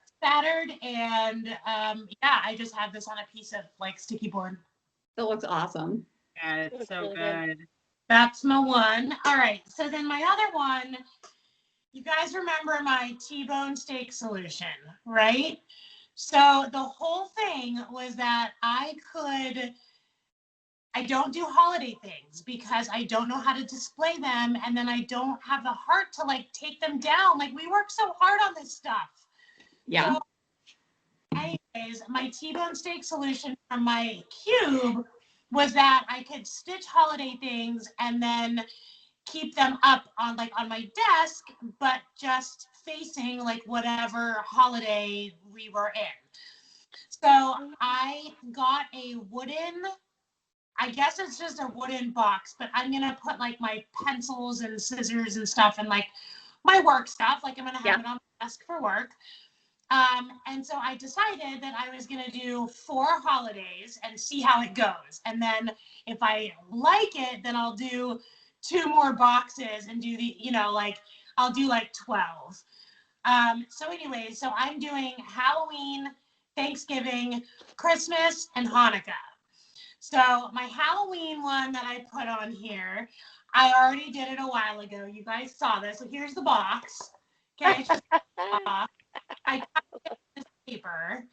spattered, and yeah, I just have this on a piece of like sticky board. It looks awesome. Yeah, it's That's so really good. That's my one. All right, so then my other one, you guys remember my T-bone steak solution, right? So the whole thing was that I don't do holiday things because I don't know how to display them, and then I don't have the heart to like take them down. Like, we work so hard on this stuff. Yeah. So, anyways, my T-bone steak solution from my cube was that I could stitch holiday things and then keep them up on my desk, but just facing like whatever holiday we were in. So I got a wooden, I guess it's just a wooden box, but I'm gonna put like my pencils and scissors and stuff and like my work stuff. Like, I'm gonna have it on my desk for work. And so I decided that I was gonna do 4 holidays and see how it goes. And then if I like it, then I'll do 2 more boxes and do the, like I'll do like 12. So anyway, so I'm doing Halloween, Thanksgiving, Christmas, and Hanukkah. So my Halloween one that I put on here, I already did it a while ago. You guys saw this. So here's the box. Okay, it's just a box. I cut this paper.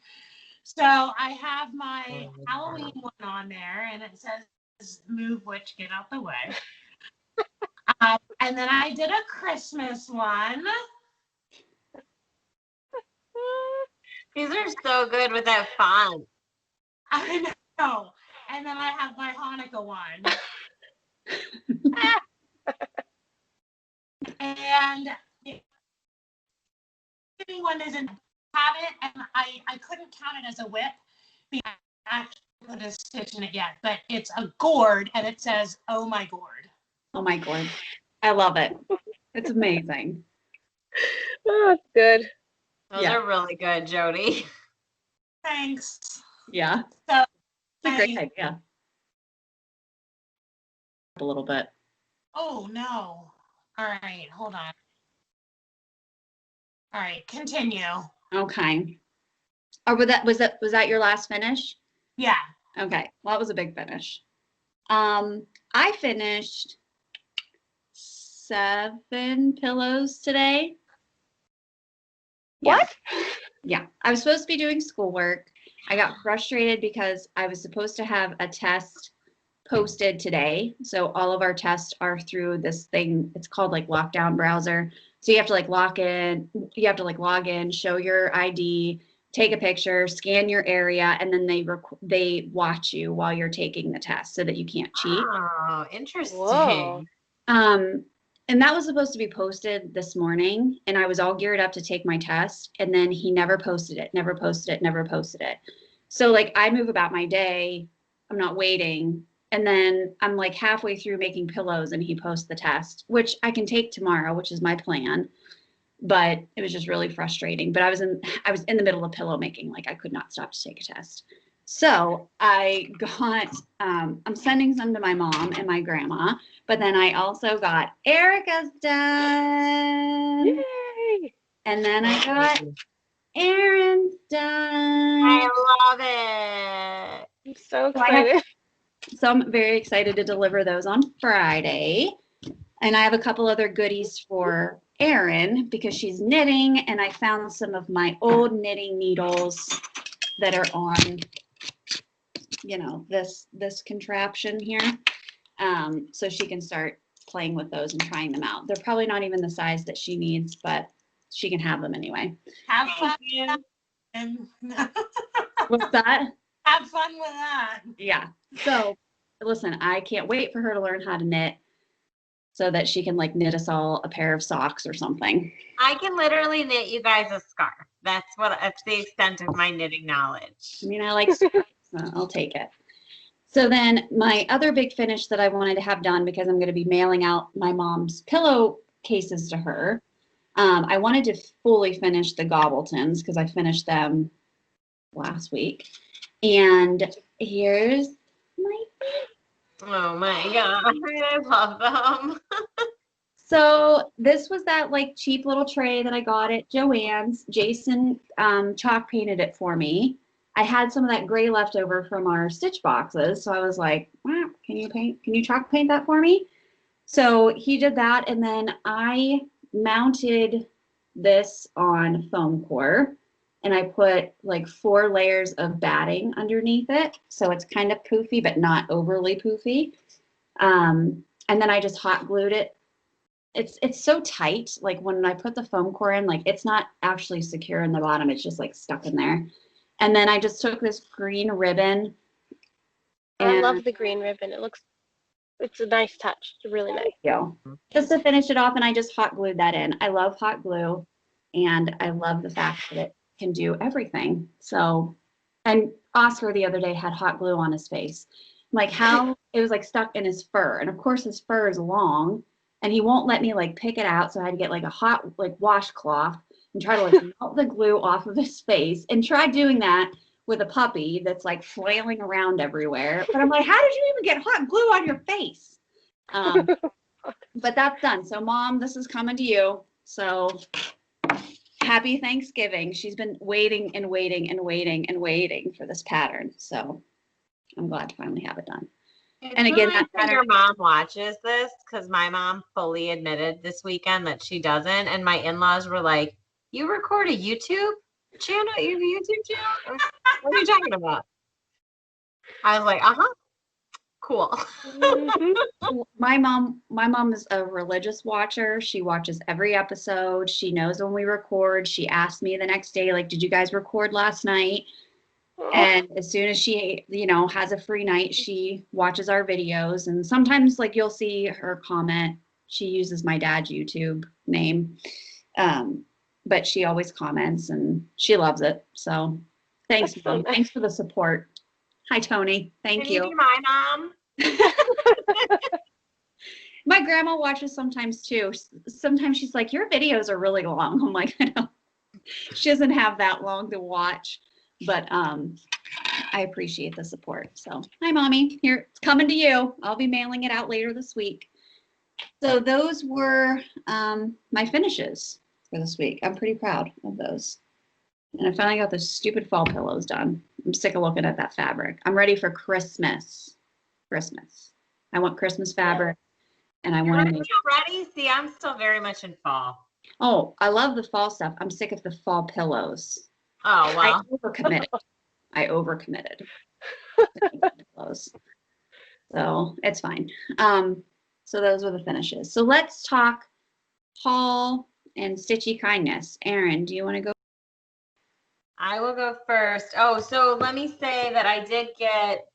So I have my Halloween one on there, and it says "Move Witch, get out the way." And then I did a Christmas one. These are so good with that font. I know. And then I have my Hanukkah one. And the one doesn't have it, and I couldn't count it as a whip because I actually put a stitch in it yet, but it's a gourd, and it says, "Oh my gourd." Oh my God. I love it. It's amazing. Oh, that's good. Those are really good, Jody. Thanks. Yeah. So It's a great idea. A little bit. Oh no. All right, hold on. All right, continue. Okay. Or was that your last finish? Yeah. Okay. Well, that was a big finish. I finished 7 pillows today. Yeah. What? Yeah. I was supposed to be doing schoolwork. I got frustrated because I was supposed to have a test posted today. So all of our tests are through this thing. It's called like Lockdown Browser. So you have to like log in, show your ID, take a picture, scan your area, and then they watch you while you're taking the test so that you can't cheat. Oh, interesting. Whoa. And that was supposed to be posted this morning, and I was all geared up to take my test, and then he never posted it. So like I move about my day, I'm not waiting, and then I'm like halfway through making pillows and he posts the test, which I can take tomorrow, which is my plan. But it was just really frustrating. But I was in the middle of pillow making, like I could not stop to take a test. So I got, I'm sending some to my mom and my grandma, but then I also got Erica's done. Yay! And then I got Aaron's done. I love it. I'm so So I have- excited. So I'm very excited to deliver those on Friday. And I have a couple other goodies for Erin because she's knitting, and I found some of my old knitting needles that are on, this contraption here. So she can start playing with those and trying them out. They're probably not even the size that she needs, but she can have them anyway. Have fun. Thank you. And What's that? have fun with that. Yeah. So listen, I can't wait for her to learn how to knit so that she can like knit us all a pair of socks or something. I can literally knit you guys a scarf. That's the extent of my knitting knowledge. I mean, I like scarves I'll take it. So then my other big finish that I wanted to have done, because I'm going to be mailing out my mom's pillow cases to her, I wanted to fully finish the Gobbletons because I finished them last week. And here's my. Oh my God, I love them. So this was that like cheap little tray that I got at Joann's. Jason chalk painted it for me. I had some of that gray left over from our stitch boxes. So I was like, wow, can you chalk paint that for me? So he did that. And then I mounted this on foam core and I put like 4 layers of batting underneath it. So it's kind of poofy, but not overly poofy. And then I just hot glued it. It's so tight. Like when I put the foam core in, like it's not actually secure in the bottom. It's just like stuck in there. And then I just took this green ribbon. I love the green ribbon. It's a nice touch. It's really nice. Just to finish it off, and I just hot glued that in. I love hot glue, and I love the fact that it can do everything. So, and Oscar the other day had hot glue on his face. Like how it was like stuck in his fur. And of course his fur is long and he won't let me like pick it out. So I had to get like a hot like washcloth and try to like melt the glue off of his face, and try doing that with a puppy that's like flailing around everywhere. But I'm like, how did you even get hot glue on your face? But that's done. So Mom, this is coming to you. So happy Thanksgiving. She's been waiting and waiting and waiting and waiting for this pattern. So I'm glad to finally have it done. And again, that pattern, your mom watches this, because my mom fully admitted this weekend that she doesn't. And my in-laws were like, you record a YouTube channel? You have a YouTube channel? What are you talking about? I was like, cool. My mom is a religious watcher. She watches every episode. She knows when we record. She asked me the next day, like, did you guys record last night? And as soon as she, has a free night, she watches our videos. And sometimes like you'll see her comment. She uses my dad's YouTube name. But she always comments and she loves it. So thanks, Mom. Thanks for the support. Hi, Tony. Thank you. Can you be my mom? My grandma watches sometimes too. Sometimes she's like, your videos are really long. I'm like, I know. She doesn't have that long to watch, but I appreciate the support. So hi, Mommy. Here, it's coming to you. I'll be mailing it out later this week. So those were my finishes for this week. I'm pretty proud of those. And I finally got those stupid fall pillows done. I'm sick of looking at that fabric. I'm ready for Christmas. I want Christmas fabric, and I want to make. Ready? See, I'm still very much in fall. Oh, I love the fall stuff. I'm sick of the fall pillows. Oh, well. I overcommitted. Pillows. So it's fine. So those were the finishes. So let's talk haul and stitchy kindness. Erin, do you want to go? I will go first. Oh, so let me say that I did get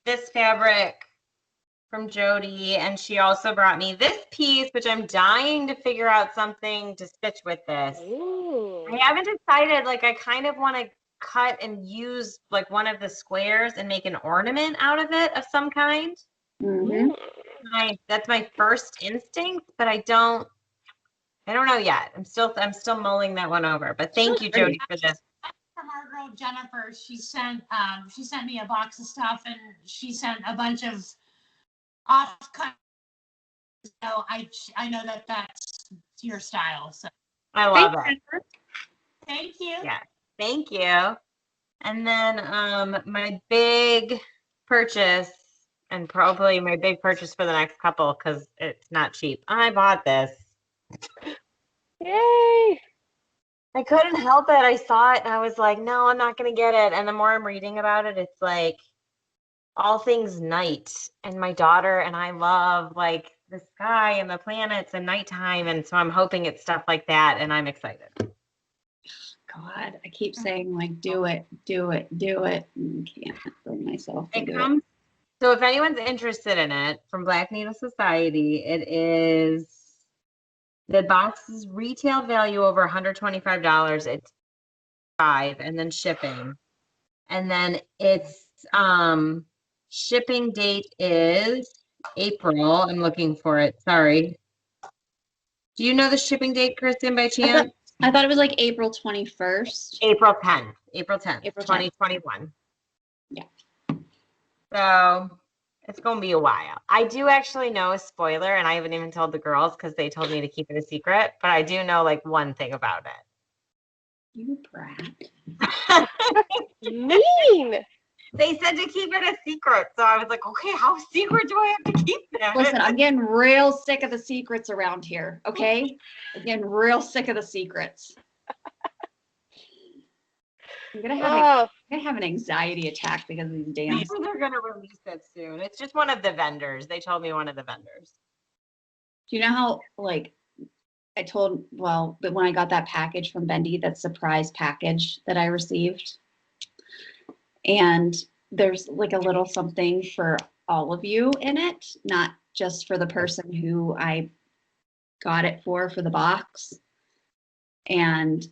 this fabric from Jody, and she also brought me this piece, which I'm dying to figure out something to stitch with this. Ooh. I haven't decided, like I kind of want to cut and use like one of the squares and make an ornament out of it of some kind. Mm-hmm. That's my first instinct, but I don't know yet. I'm still mulling that one over, but thank you, Jody, for this. From our girl Jennifer, she sent me a box of stuff, and she sent a bunch of off-cut. So I know that that's your style. So I love it. Thank you. Yeah, thank you. And then my big purchase, and probably my big purchase for the next couple, because it's not cheap. I bought this. Yay! I couldn't help it. I saw it and I was like, no, I'm not going to get it. And the more I'm reading about it, it's like all things night. And my daughter and I love like the sky and the planets and nighttime. And so I'm hoping it's stuff like that. And I'm excited. God, I keep saying like, do it. I can't bring myself to do it. So if anyone's interested in it, from Black Needle Society, it is, the box's retail value over $125. It's $5 and then shipping. And then it's shipping date is April. I'm looking for it. Sorry. Do you know the shipping date, Kristen, by chance? I thought it was like April 21st. April 10th. April 10th, April 10th. 2021. Yeah. So it's going to be a while. I do actually know a spoiler, and I haven't even told the girls because they told me to keep it a secret, but I do know like one thing about it. You brat. Mean. They said to keep it a secret. So I was like, okay, how secret do I have to keep it? Listen, I'm getting real sick of the secrets around here, okay? I'm getting real sick of the secrets. I'm gonna have an anxiety attack because of these damn. They're gonna release it soon. It's just one of the vendors. They told me one of the vendors. Do you know how like but when I got that package from Bendy, that surprise package that I received, and there's like a little something for all of you in it, not just for the person who I got it for the box. And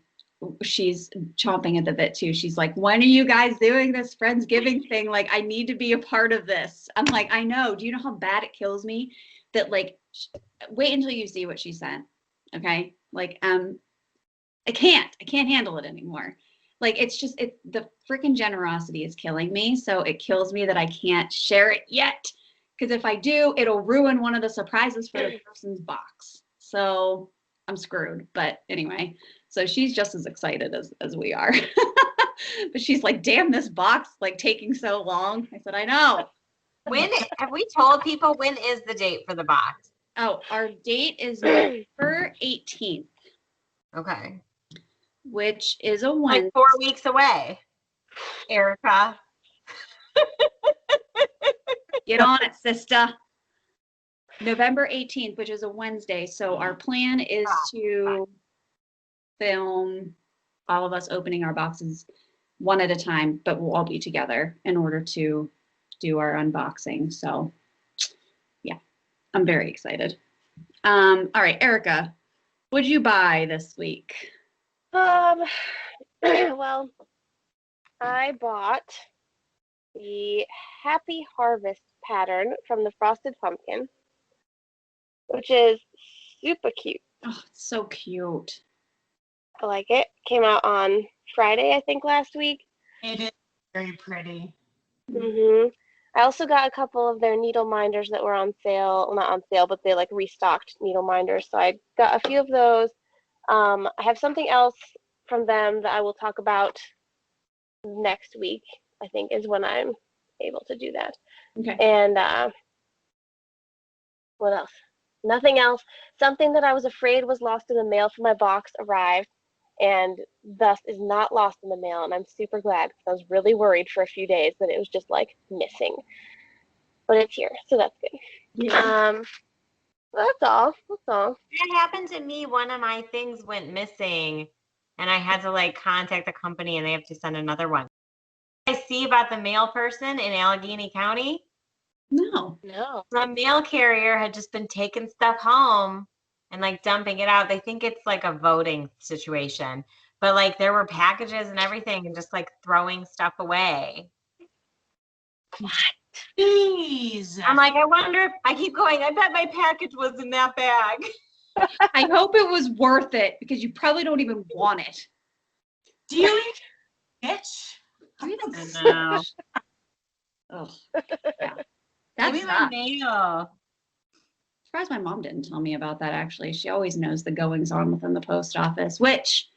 she's chomping at the bit too. She's like, when are you guys doing this Friendsgiving thing? Like, I need to be a part of this. I'm like, I know. Do you know how bad it kills me that like, wait until you see what she sent. Okay. Like, I can't handle it anymore. Like, it's just, the freaking generosity is killing me. So it kills me that I can't share it yet. Because if I do, it'll ruin one of the surprises for the person's box. So I'm screwed. But anyway, so she's just as excited as we are. But she's like, damn, this box like taking so long. I said, I know. When have we told people when is the date for the box? Oh, our date is November 18th. Okay. Which is a Wednesday. Like 4 weeks away, Erica. Get on it, sister. November 18th, which is a Wednesday. So our plan is to film all of us opening our boxes one at a time, but we'll all be together in order to do our unboxing. So yeah, I'm very excited. All right, Erica, what'd you buy this week? Well, I bought the Happy Harvest pattern from the Frosted Pumpkin, which is super cute. Oh, it's so cute. I like it. Came out on Friday, I think, last week. It is very pretty. I also got a couple of their needle minders that were on sale. Well, not on sale, but they like restocked needle minders. So I got a few of those. I have something else from them that I will talk about next week, I think, is when I'm able to do that. Okay. And what else? Nothing else. Something that I was afraid was lost in the mail for my box arrived, and thus is not lost in the mail. And I'm super glad because I was really worried for a few days that it was just like missing. But it's here, so that's good. Yeah. That's all. That's all. It happened to me. One of my things went missing, and I had to like contact the company, and they have to send another one. I see about the mail person in Allegheny County. No. The mail carrier had just been taking stuff home and like dumping it out. They think it's like a voting situation, but like there were packages and everything and just like throwing stuff away. Jeez. I'm like, I wonder if I keep going. I bet my package was in that bag. I hope it was worth it because you probably don't even want it. Do you bitch? I know. Oh, yeah. That's Give me my mail. Surprised my mom didn't tell me about that, actually. She always knows the goings on within the post office, which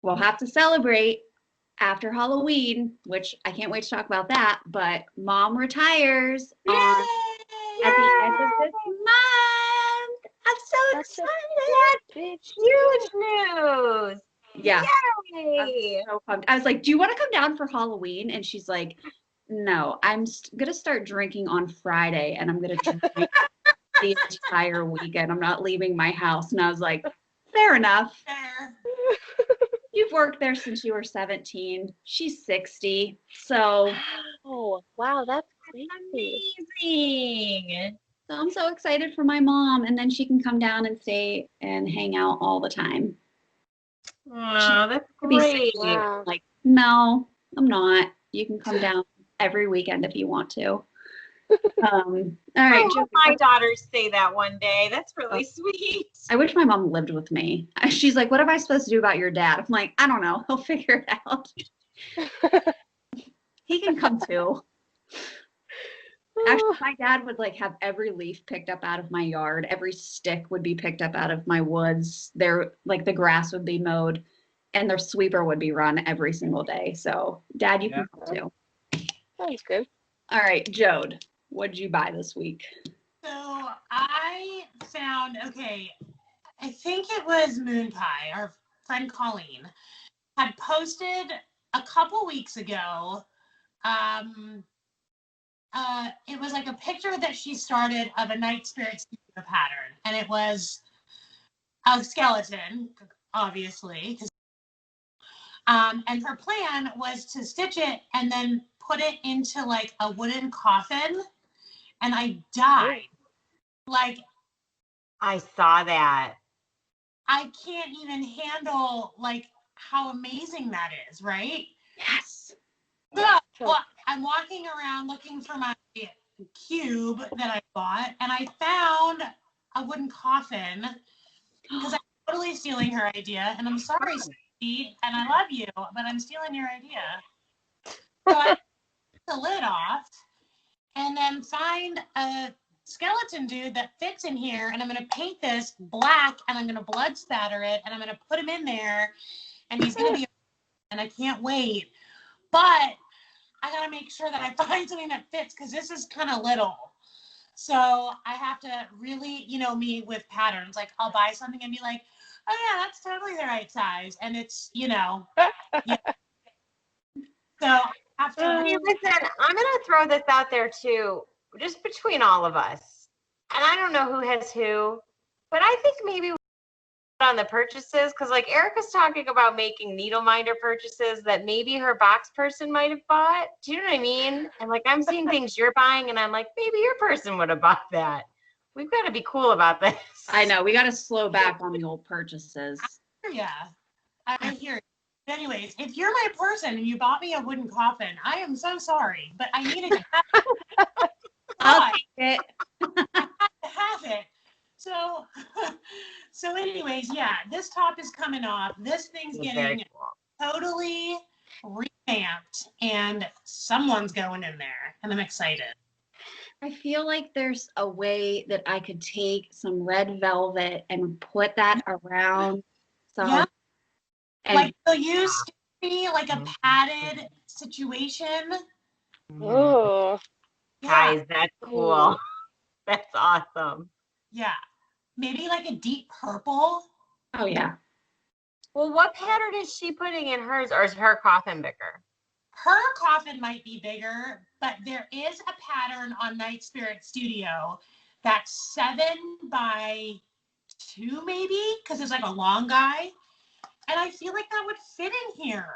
we'll have to celebrate after Halloween, which I can't wait to talk about that. But Mom retires at the end of this month. I'm so excited. Huge news. Yeah. Yay. I'm so pumped. I was like, do you want to come down for Halloween? And she's like, no, I'm going to start drinking on Friday and I'm going to drink the entire weekend. I'm not leaving my house. And I was like, fair enough. You've worked there since you were 17. She's 60. So. Oh, wow, that's crazy. Amazing. So I'm so excited for my mom. And then she can come down and stay and hang out all the time. Oh, that's Be great. Wow. like, no, I'm not. You can come down every weekend if you want to. All I right, hope Jody, my daughters say that one day. That's really sweet. I wish my mom lived with me. She's like, what am I supposed to do about your dad? I'm like, I don't know. He'll figure it out. He can come too. Actually, my dad would like have every leaf picked up out of my yard. Every stick would be picked up out of my woods. There, like the grass would be mowed and their sweeper would be run every single day. So dad, you can come too. Sounds good. All right, Jode, what did you buy this week? So I found, okay, I think it was Moon Pie, our friend Colleen, had posted a couple weeks ago. It was like a picture that she started of a Night Spirit Studio pattern, and it was a skeleton, obviously. And her plan was to stitch it and then put it into like a wooden coffin, and I died. Like, I saw that. I can't even handle like how amazing that is, right? Yes. Yeah. Well, I'm walking around looking for my cube that I bought, and I found a wooden coffin because I'm totally stealing her idea. And I'm sorry, Steve, and I love you, but I'm stealing your idea. So I took the lid off and then find a skeleton dude that fits in here, and I'm going to paint this black, and I'm going to blood spatter it, and I'm going to put him in there, and he's going to be, and I can't wait. But I got to make sure that I find something that fits, because this is kind of little. So I have to really, you know, me with patterns, like I'll buy something and be like, oh yeah, that's totally the right size. And it's, you know, yeah. So I have to Hey, listen, I'm going to throw this out there too, just between all of us. And I don't know who has who, but I think maybe on the purchases, because like Erica's talking about making needle minder purchases that maybe her box person might have bought. Do you know what I mean? And like I'm seeing things you're buying, and I'm like, maybe your person would have bought that. We've got to be cool about this. I know. We got to slow back on the old purchases. Yeah, I hear it. But anyways, if you're my person and you bought me a wooden coffin, I am so sorry, but I needed to I'll take it. have it. So, so anyways, yeah, this top is coming off. This thing's Very getting cool. totally revamped, and someone's going in there, and I'm excited. I feel like there's a way that I could take some red velvet and put that around some. Yeah. And Like they'll use Stitchy like a padded situation. Oh, Yeah, Guys, that's cool. That's awesome. yeah. Maybe like a deep purple. oh yeah. Well, what pattern is she putting in hers, or is her coffin bigger? Her coffin might be bigger, but there is a pattern on Night Spirit Studio that's 7 by 2 maybe, because it's like a long guy. And I feel like that would fit in here.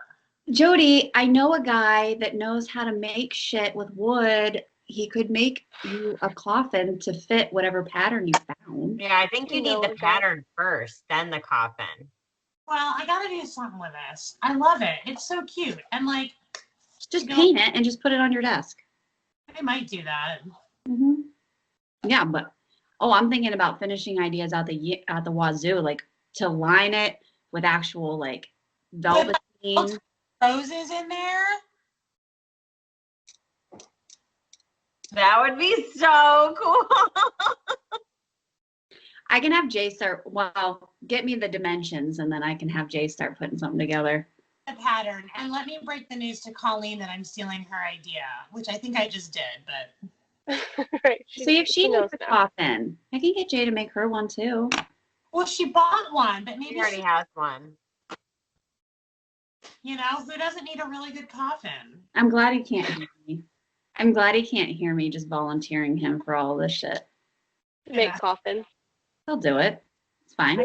Jody, I know a guy that knows how to make shit with wood. He could make you a coffin to fit whatever pattern you found. Yeah, I think you need the No, pattern first, then the coffin. Well, I gotta do something with this. I love it. It's so cute. And like, Just paint it and just put it on your desk. I might do that. Mm-hmm. Yeah, but I'm thinking about finishing ideas out the wazoo, like to line it with actual like velveteen. Roses in there. That would be so cool. I can have Jay start. Well, get me the dimensions, and then I can have Jay start putting something together. The pattern. And let me break the news to Colleen that I'm stealing her idea, which I think I just did, but right. See if she knows needs a now. coffin. I can get Jay to make her one too. well, she bought one, but She maybe already has one. you know, who doesn't need a really good coffin? I'm glad he can't hear me. I'm glad he can't hear me just volunteering him for all this shit. Make Yeah. coffin. He'll do it. It's fine.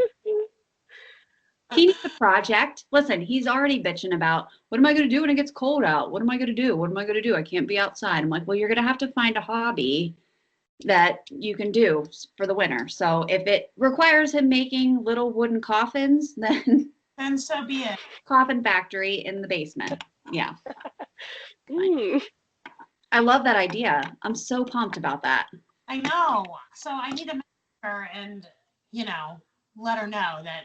He needs a project. Listen, he's already bitching about, what am I going to do when it gets cold out? What am I going to do? What am I going to do? I can't be outside. I'm like, well, you're going to have to find a hobby that you can do for the winter. So if it requires him making little wooden coffins, then Then so be it. coffin factory in the basement. Yeah. Mm. I love that idea. I'm so pumped about that. I know. So I need to message her and, let her know that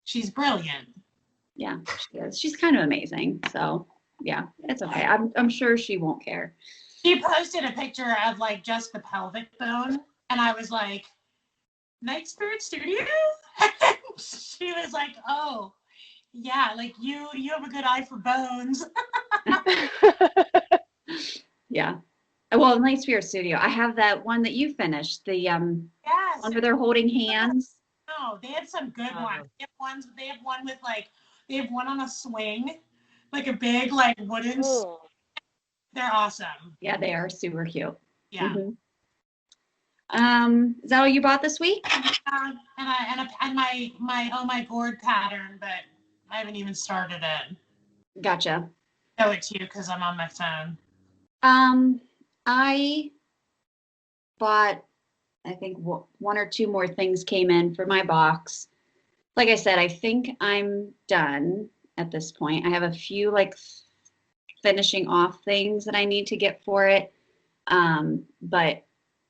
she's brilliant. Yeah, she is. She's kind of amazing. So yeah, it's okay. I'm sure she won't care. She posted a picture of like just the pelvic bone, and I was like, Night Spirit Studio? She was like, oh, yeah, like you have a good eye for bones. Yeah. Well, Night Spirit Studio. I have that one that you finished. The Yes. one where they're holding hands. No, they have some good ones. They have one with like, they have one on a swing, like a big like wooden. Ooh. They're awesome. Yeah, they are super cute. Yeah. Is that all you bought this week? And my oh my gourd pattern, but I haven't even started it. Gotcha. Show it to you because I'm on my phone. I bought, I think one or two more things came in for my box. Like I said, I think I'm done at this point. I have a few like finishing off things that I need to get for it. But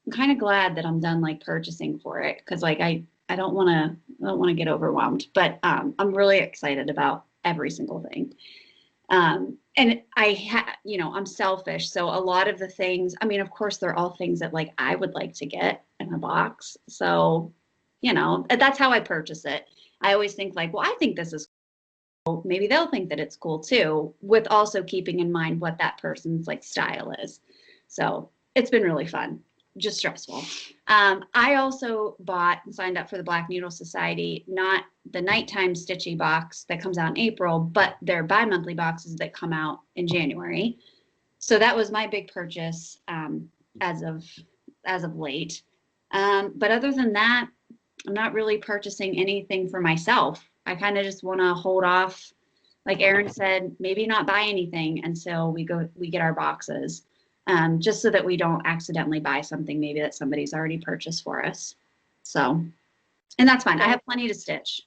I'm kind of glad that I'm done like purchasing for it because like I don't want to get overwhelmed. But I'm really excited about every single thing. And I'm selfish. So a lot of the things, I mean, of course, they're all things that like I would like to get in a box. So, that's how I purchase it. I always think like, well, I think this is cool. Maybe they'll think that it's cool too, with also keeping in mind what that person's like style is. So it's been really fun, just stressful. I also bought and signed up for the Black Needle Society, not the nighttime Stitchy box that comes out in April, but their bi-monthly boxes that come out in January. So that was my big purchase as of late. But other than that, I'm not really purchasing anything for myself. I kind of just want to hold off. Like Erin said, maybe not buy anything until we get our boxes. Just so that we don't accidentally buy something maybe that somebody's already purchased for us. So, and that's fine. I have plenty to stitch.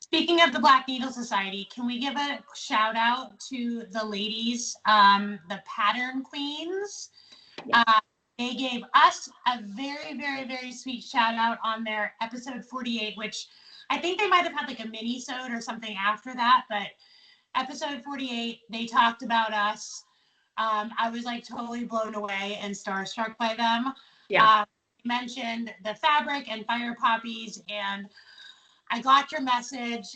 Speaking of the Black Needle Society, can we give a shout out to the ladies, the pattern queens? Yes. They gave us a very, very, very sweet shout out on their episode 48, which I think they might have had like a mini-sode or something after that, but episode 48, they talked about us. I was like totally blown away and starstruck by them. Yeah. Mentioned the fabric and fire poppies, and I got your message.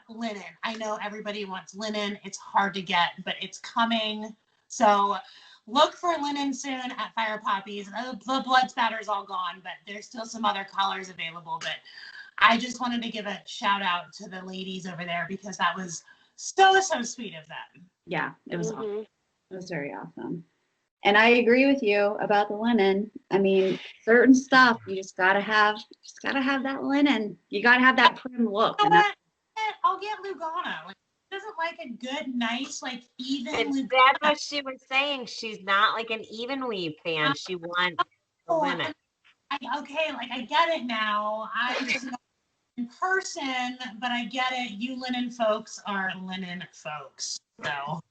Linen. I know everybody wants linen. It's hard to get, but it's coming. So look for linen soon at Fire Poppies. The blood spatter's all gone, but there's still some other colors available. But I just wanted to give a shout out to the ladies over there because that was so sweet of them. Yeah, it was awesome. It was very awesome. And I agree with you about the linen. I mean, certain stuff you just gotta have that linen. You gotta have that prim look. You know what? I'll get Lugana. Like, doesn't like a good, nice, like even. That's what she was saying. She's not like an even weave fan. She wants linen. Okay, like I get it now. I'm just not in person, but I get it. You linen folks are linen folks. So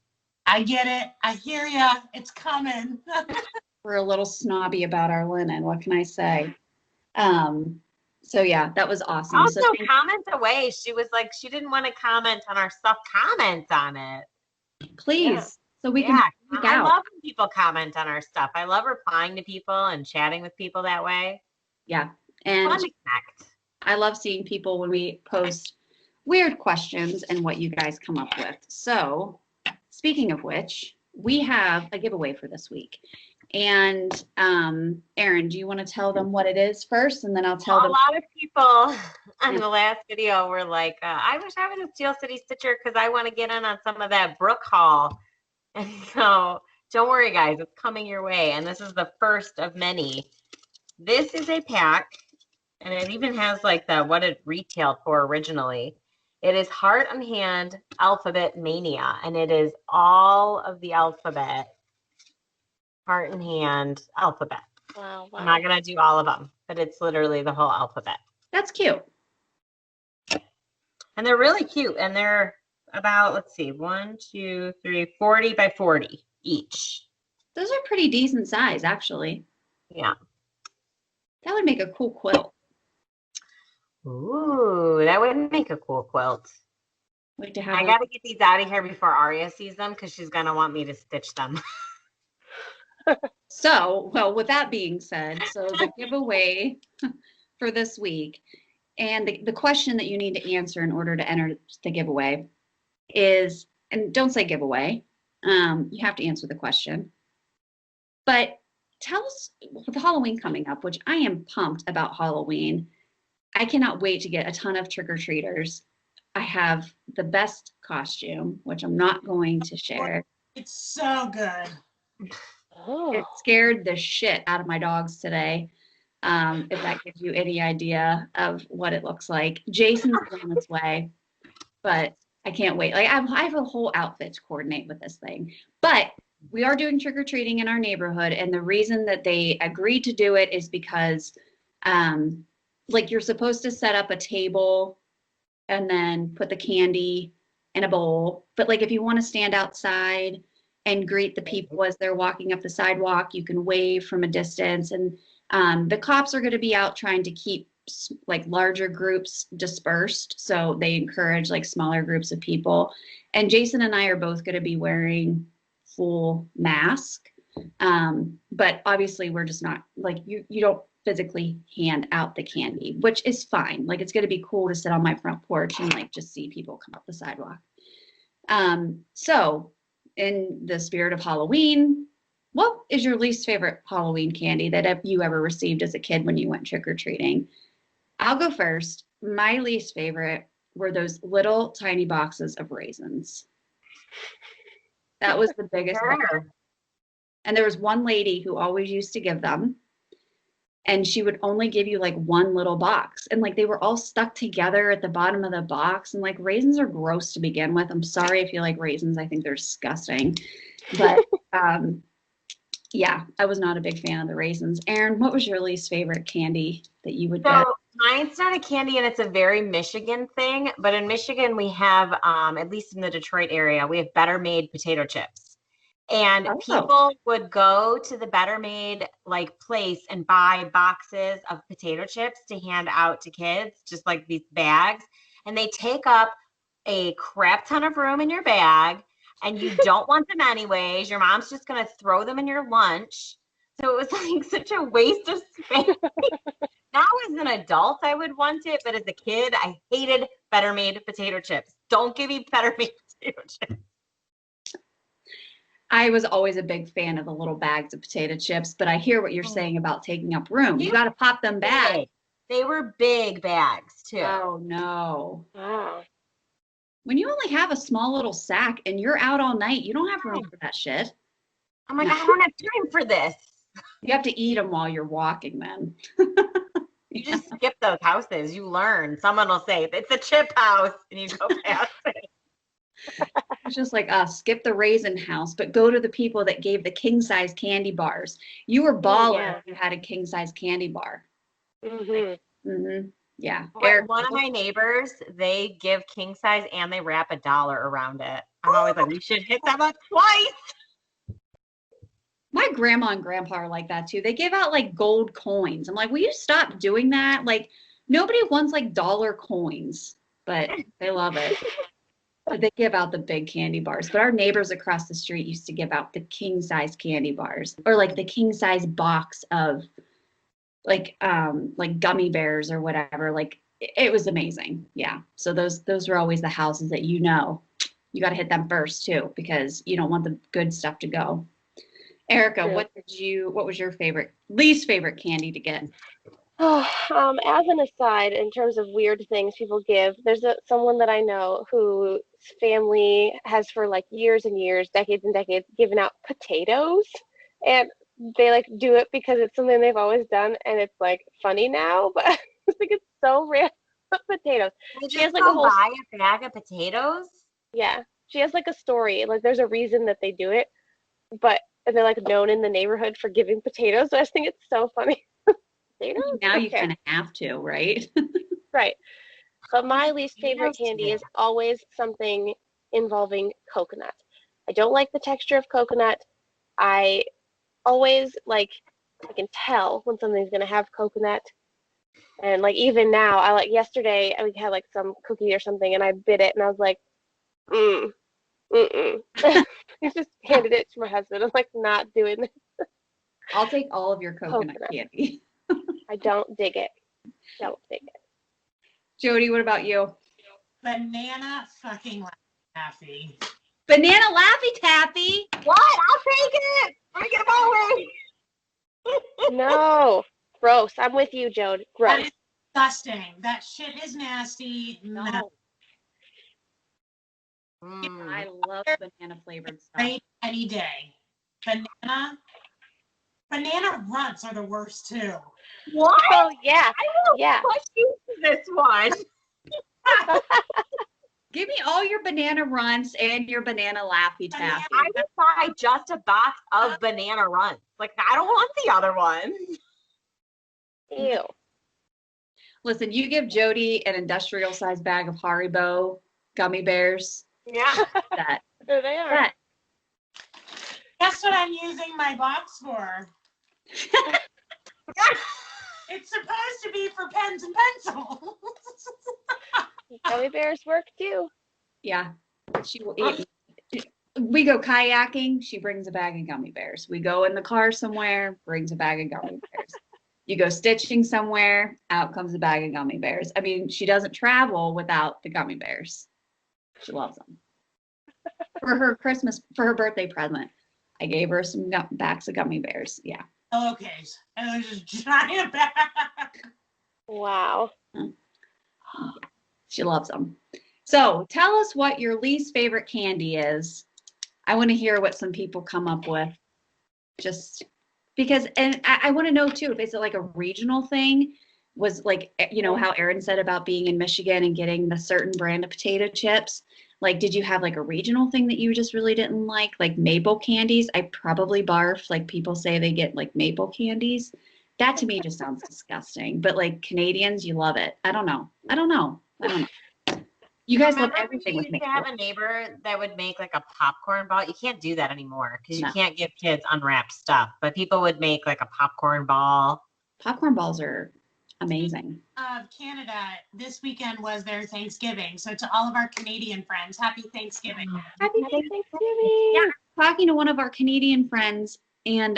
I get it. I hear ya. It's coming. We're a little snobby about our linen. What can I say? So yeah, that was awesome. Also, So comment away. She was like, she didn't want to comment on our stuff. Comment on it. Please. Yeah. So we can speak out. I love when people comment on our stuff. I love replying to people and chatting with people that way. Yeah. And fun to connect. I love seeing people when we post weird questions and what you guys come up with. So speaking of which, we have a giveaway for this week. And Erin, do you want to tell them what it is first? And then I'll tell them. A lot of people on the last video were like, I wish I was a Steel City Stitcher because I want to get in on some of that Brook haul. And so don't worry, guys, it's coming your way. And this is the first of many. This is a pack, and it even has like what it retailed for originally. It is Heart and Hand Alphabet Mania, and it is all of the alphabet. Heart and Hand alphabet. Wow. I'm not going to do all of them, but it's literally the whole alphabet. That's cute. And they're really cute, and they're about, let's see, 1, 2, 3, 40 by 40 each. Those are pretty decent size, actually. Yeah. That would make a cool quilt. Ooh, that would make a cool quilt. Like to have I got to get these out of here before Aria sees them because she's going to want me to stitch them. So, well, with that being said, so the giveaway for this week and the question that you need to answer in order to enter the giveaway is, and don't say giveaway, you have to answer the question. But tell us, with Halloween coming up, which I am pumped about Halloween, I cannot wait to get a ton of trick-or-treaters. I have the best costume, which I'm not going to share. It's so good. Oh. It scared the shit out of my dogs today. If that gives you any idea of what it looks like. Jason's on its way, but I can't wait. Like I have a whole outfit to coordinate with this thing. But we are doing trick-or-treating in our neighborhood, and the reason that they agreed to do it is because like you're supposed to set up a table and then put the candy in a bowl. But like if you want to stand outside and greet the people as they're walking up the sidewalk, you can wave from a distance. And the cops are going to be out trying to keep like larger groups dispersed. So they encourage like smaller groups of people. And Jason and I are both going to be wearing full mask. But obviously we're just not like, you don't physically hand out the candy, which is fine. Like it's going to be cool to sit on my front porch and like just see people come up the sidewalk. So in the spirit of Halloween, what is your least favorite Halloween candy that you ever received as a kid when you went trick-or-treating? I'll go first. My least favorite were those little tiny boxes of raisins. That was the biggest box. And there was one lady who always used to give them. And she would only give you like one little box. And like they were all stuck together at the bottom of the box. And like raisins are gross to begin with. I'm sorry if you like raisins. I think they're disgusting. But yeah, I was not a big fan of the raisins. Erin, what was your least favorite candy that you would get? So mine's not a candy and it's a very Michigan thing. But in Michigan, we have, at least in the Detroit area, we have Better Made potato chips. And people would go to the Better Made like place and buy boxes of potato chips to hand out to kids, just like these bags. And they take up a crap ton of room in your bag and you don't want them anyways. Your mom's just going to throw them in your lunch. So it was like such a waste of space. Now as an adult, I would want it. But as a kid, I hated Better Made potato chips. Don't give me Better Made potato chips. I was always a big fan of the little bags of potato chips, but I hear what you're saying about taking up room. You got to pop them back. They were big bags too. Oh no. Wow. When you only have a small little sack and you're out all night, you don't have room for that shit. I'm like, I don't have time for this. You have to eat them while you're walking then. You just skip those houses. You learn. Someone will say, it's a chip house, and you go past it. It's just like skip the raisin house, but go to the people that gave the king size candy bars. You were baller if you had a king size candy bar. Yeah. One of my neighbors, they give king size and they wrap $1 around it. I'm always like, we should hit them up twice. My grandma and grandpa are like that too. They give out like gold coins. I'm like, will you stop doing that? Like nobody wants like dollar coins, but they love it. But they give out the big candy bars. But our neighbors across the street used to give out the king size candy bars or like the king size box of like gummy bears or whatever. Like it was amazing. Yeah. So those were always the houses that you got to hit them first too, because you don't want the good stuff to go. Erica, what was your least favorite candy to get? Oh, as an aside, in terms of weird things people give, there's someone that I know whose family has for like years and years, decades and decades, given out potatoes, and they like do it because it's something they've always done, and it's like funny now, but it's like it's so rare. Potatoes. She has like a whole buy a bag of potatoes. Yeah, she has like a story. Like there's a reason that they do it, but they're like known in the neighborhood for giving potatoes. So I just think it's so funny. Now you kind of have to, right? Right. But my least favorite candy is always something involving coconut. I don't like the texture of coconut. I always I can tell when something's gonna have coconut. And like even now, yesterday I had like some cookie or something and I bit it and I was like, I just handed it to my husband. I'm like, not doing this. I'll take all of your coconut candy. I don't dig it. Don't dig it. Jody, what about you? Banana fucking Laffy. Banana Laffy Taffy. What? I'll take it. Bring it my way. No. Gross. I'm with you, Jode. That Gross. is disgusting. That shit is nasty. No. I love banana flavored stuff. Right, any day. Banana runts are the worst too. What? Oh, yeah. I will Yeah. push you to this one. Give me all your banana runts and your banana Laffy Taffy. I would buy just a box of banana runts. Like, I don't want the other ones. Ew. Listen, you give Jody an industrial sized bag of Haribo gummy bears. Yeah. That. There they are. that. Guess what I'm using my box for? It's supposed to be for pens and pencils. Gummy bears work too. Yeah. She will eat. We go kayaking, she brings a bag of gummy bears. We go in the car somewhere, brings a bag of gummy bears. You go stitching somewhere, out comes a bag of gummy bears. I mean, she doesn't travel without the gummy bears. She loves them. For her birthday present, I gave her some bags of gummy bears. Yeah. Okay. And there's this giant bag. Wow. She loves them. So tell us what your least favorite candy is. I want to hear what some people come up with. Just because, and I want to know too, if it's like a regional thing, was like, you know, how Erin said about being in Michigan and getting the certain brand of potato chips. Like, did you have like a regional thing that you just really didn't like maple candies? I probably barf. Like people say they get like maple candies. That to me just sounds disgusting. But like Canadians, you love it. I don't know. You guys love Remember everything we with used to maple. have a neighbor that would make like a popcorn ball. You can't do that anymore because No. you can't give kids unwrapped stuff. But people would make like a popcorn ball. Popcorn balls are amazing. Canada, this weekend was their Thanksgiving. So to all of our Canadian friends, happy Thanksgiving. Happy Thanksgiving. Yeah, talking to one of our Canadian friends, and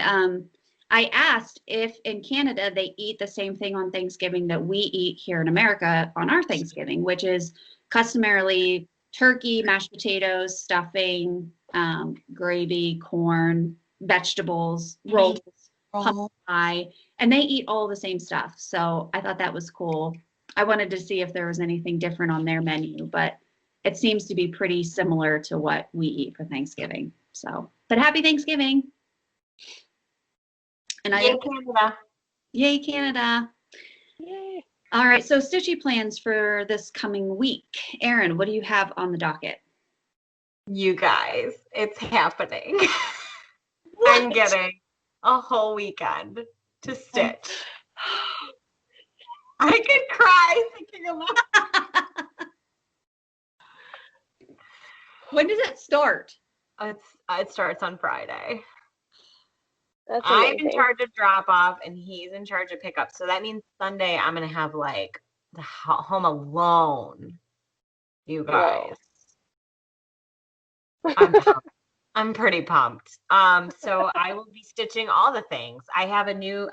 I asked if in Canada they eat the same thing on Thanksgiving that we eat here in America on our Thanksgiving, which is customarily turkey, mashed potatoes, stuffing, gravy, corn, vegetables, rolls, pumpkin pie, and they eat all the same stuff. So I thought that was cool. I wanted to see if there was anything different on their menu, but it seems to be pretty similar to what we eat for Thanksgiving. So, but happy Thanksgiving. And Yay, Canada. Yay, Canada. Yay. All right. So Stitchy plans for this coming week. Erin, what do you have on the docket? You guys, it's happening. I'm getting a whole weekend to stitch. I could cry thinking about When does it start? it starts on Friday. That's I'm in amazing. charge of drop off and he's in charge of pickup. So that means Sunday I'm gonna have like the home alone. You guys. I'm pumped. I'm pretty pumped. So I will be stitching all the things. I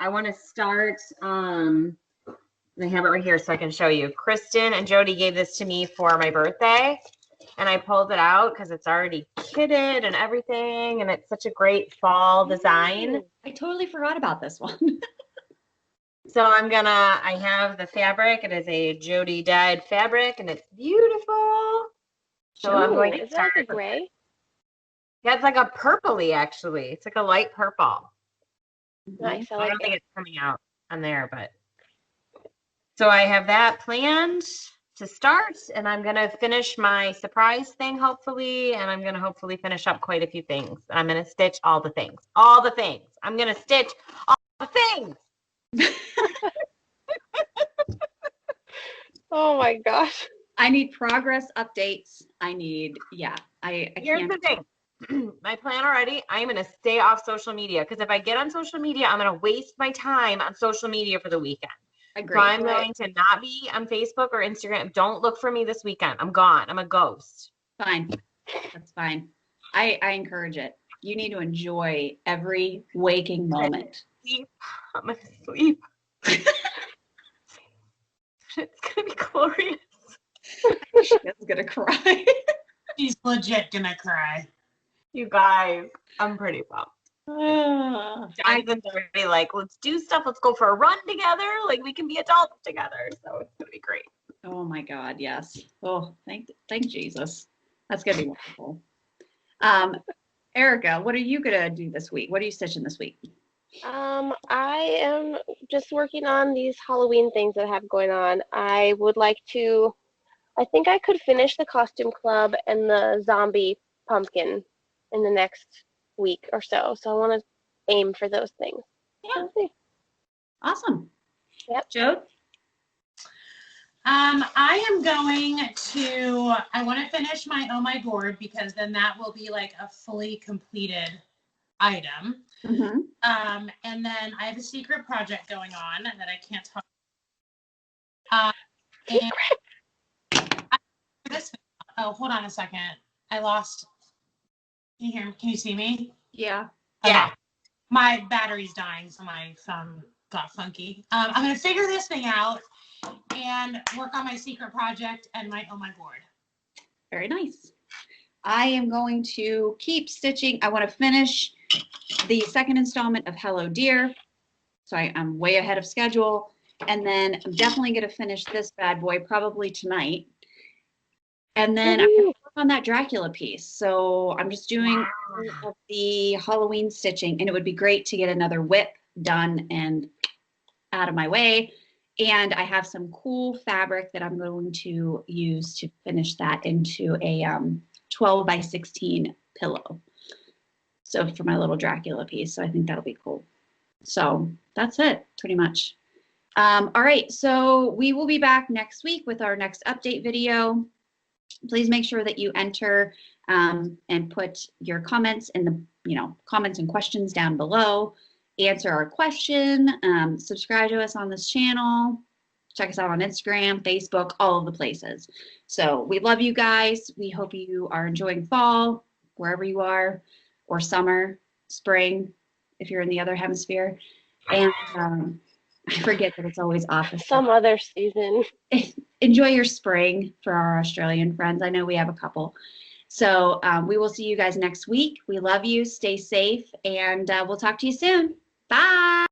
want to start I have it right here so I can show you. Kristen and Jody gave this to me for my birthday. And I pulled it out because it's already kitted and everything. And it's such a great fall design. I totally forgot about this one. So I have the fabric. It is a Jody dyed fabric and it's beautiful. So I'm going to Is that start. like a gray? Yeah, it's like a purpley actually. It's like a light purple. Nice. I I like don't think it. it's coming out on there, but. So I have that planned to start, and I'm going to finish my surprise thing, hopefully, and I'm going to hopefully finish up quite a few things. I'm going to stitch all the things. All the things. I'm going to stitch all the things. Oh my gosh. I need progress updates. I need, I Here's can't. the thing. My plan already, I am going to stay off social media because if I get on social media, I'm going to waste my time on social media for the weekend. Agree. So I'm going to not be on Facebook or Instagram. Don't look for me this weekend. I'm gone. I'm a ghost. Fine. That's fine. I encourage it. You need to enjoy every waking moment. Sleep. I'm going to sleep. It's going to be glorious. She's gonna cry. She's legit gonna cry. You guys, I'm pretty pumped. Jonathan's already like, let's do stuff. Let's go for a run together. Like we can be adults together. So it's gonna be great. Oh my God, yes. Oh, thank Jesus. That's gonna be wonderful. Erica, what are you gonna do this week? What are you stitching this week? I am just working on these Halloween things that I have going on. I would like to, I think I could finish the costume club and the zombie pumpkin in the next week or so. So I want to aim for those things. Yeah. We'll see. Awesome. Yep. Joe? I am going to, I want to finish my Oh My Board because then that will be like a fully completed item. Mm-hmm. And then I have a secret project going on that I can't talk and this, oh, hold on a second. I lost, can you see me? Yeah. Yeah. Okay. My battery's dying, so my phone got funky. I'm going to figure this thing out and work on my secret project and my Oh My Board. Very nice. I am going to keep stitching. I want to finish the second installment of Hello Dear. So I'm way ahead of schedule. And then I'm definitely going to finish this bad boy probably tonight. And then I'm going to work on that Dracula piece. So I'm just doing all of the Halloween stitching, and it would be great to get another whip done and out of my way. And I have some cool fabric that I'm going to use to finish that into a 12 by 16 pillow. So for my little Dracula piece. So I think that'll be cool. So that's it pretty much. All right. So we will be back next week with our next update video. Please make sure that you enter and put your comments in the comments and questions down below. Answer our question. Subscribe to us on this channel. Check us out on Instagram, Facebook, all of the places. So we love you guys. We hope you are enjoying fall wherever you are, or summer, spring, if you're in the other hemisphere. And I forget that it's always opposite. Some other season. Enjoy your spring for our Australian friends. I know we have a couple. So we will see you guys next week. We love you. Stay safe, and we'll talk to you soon. Bye.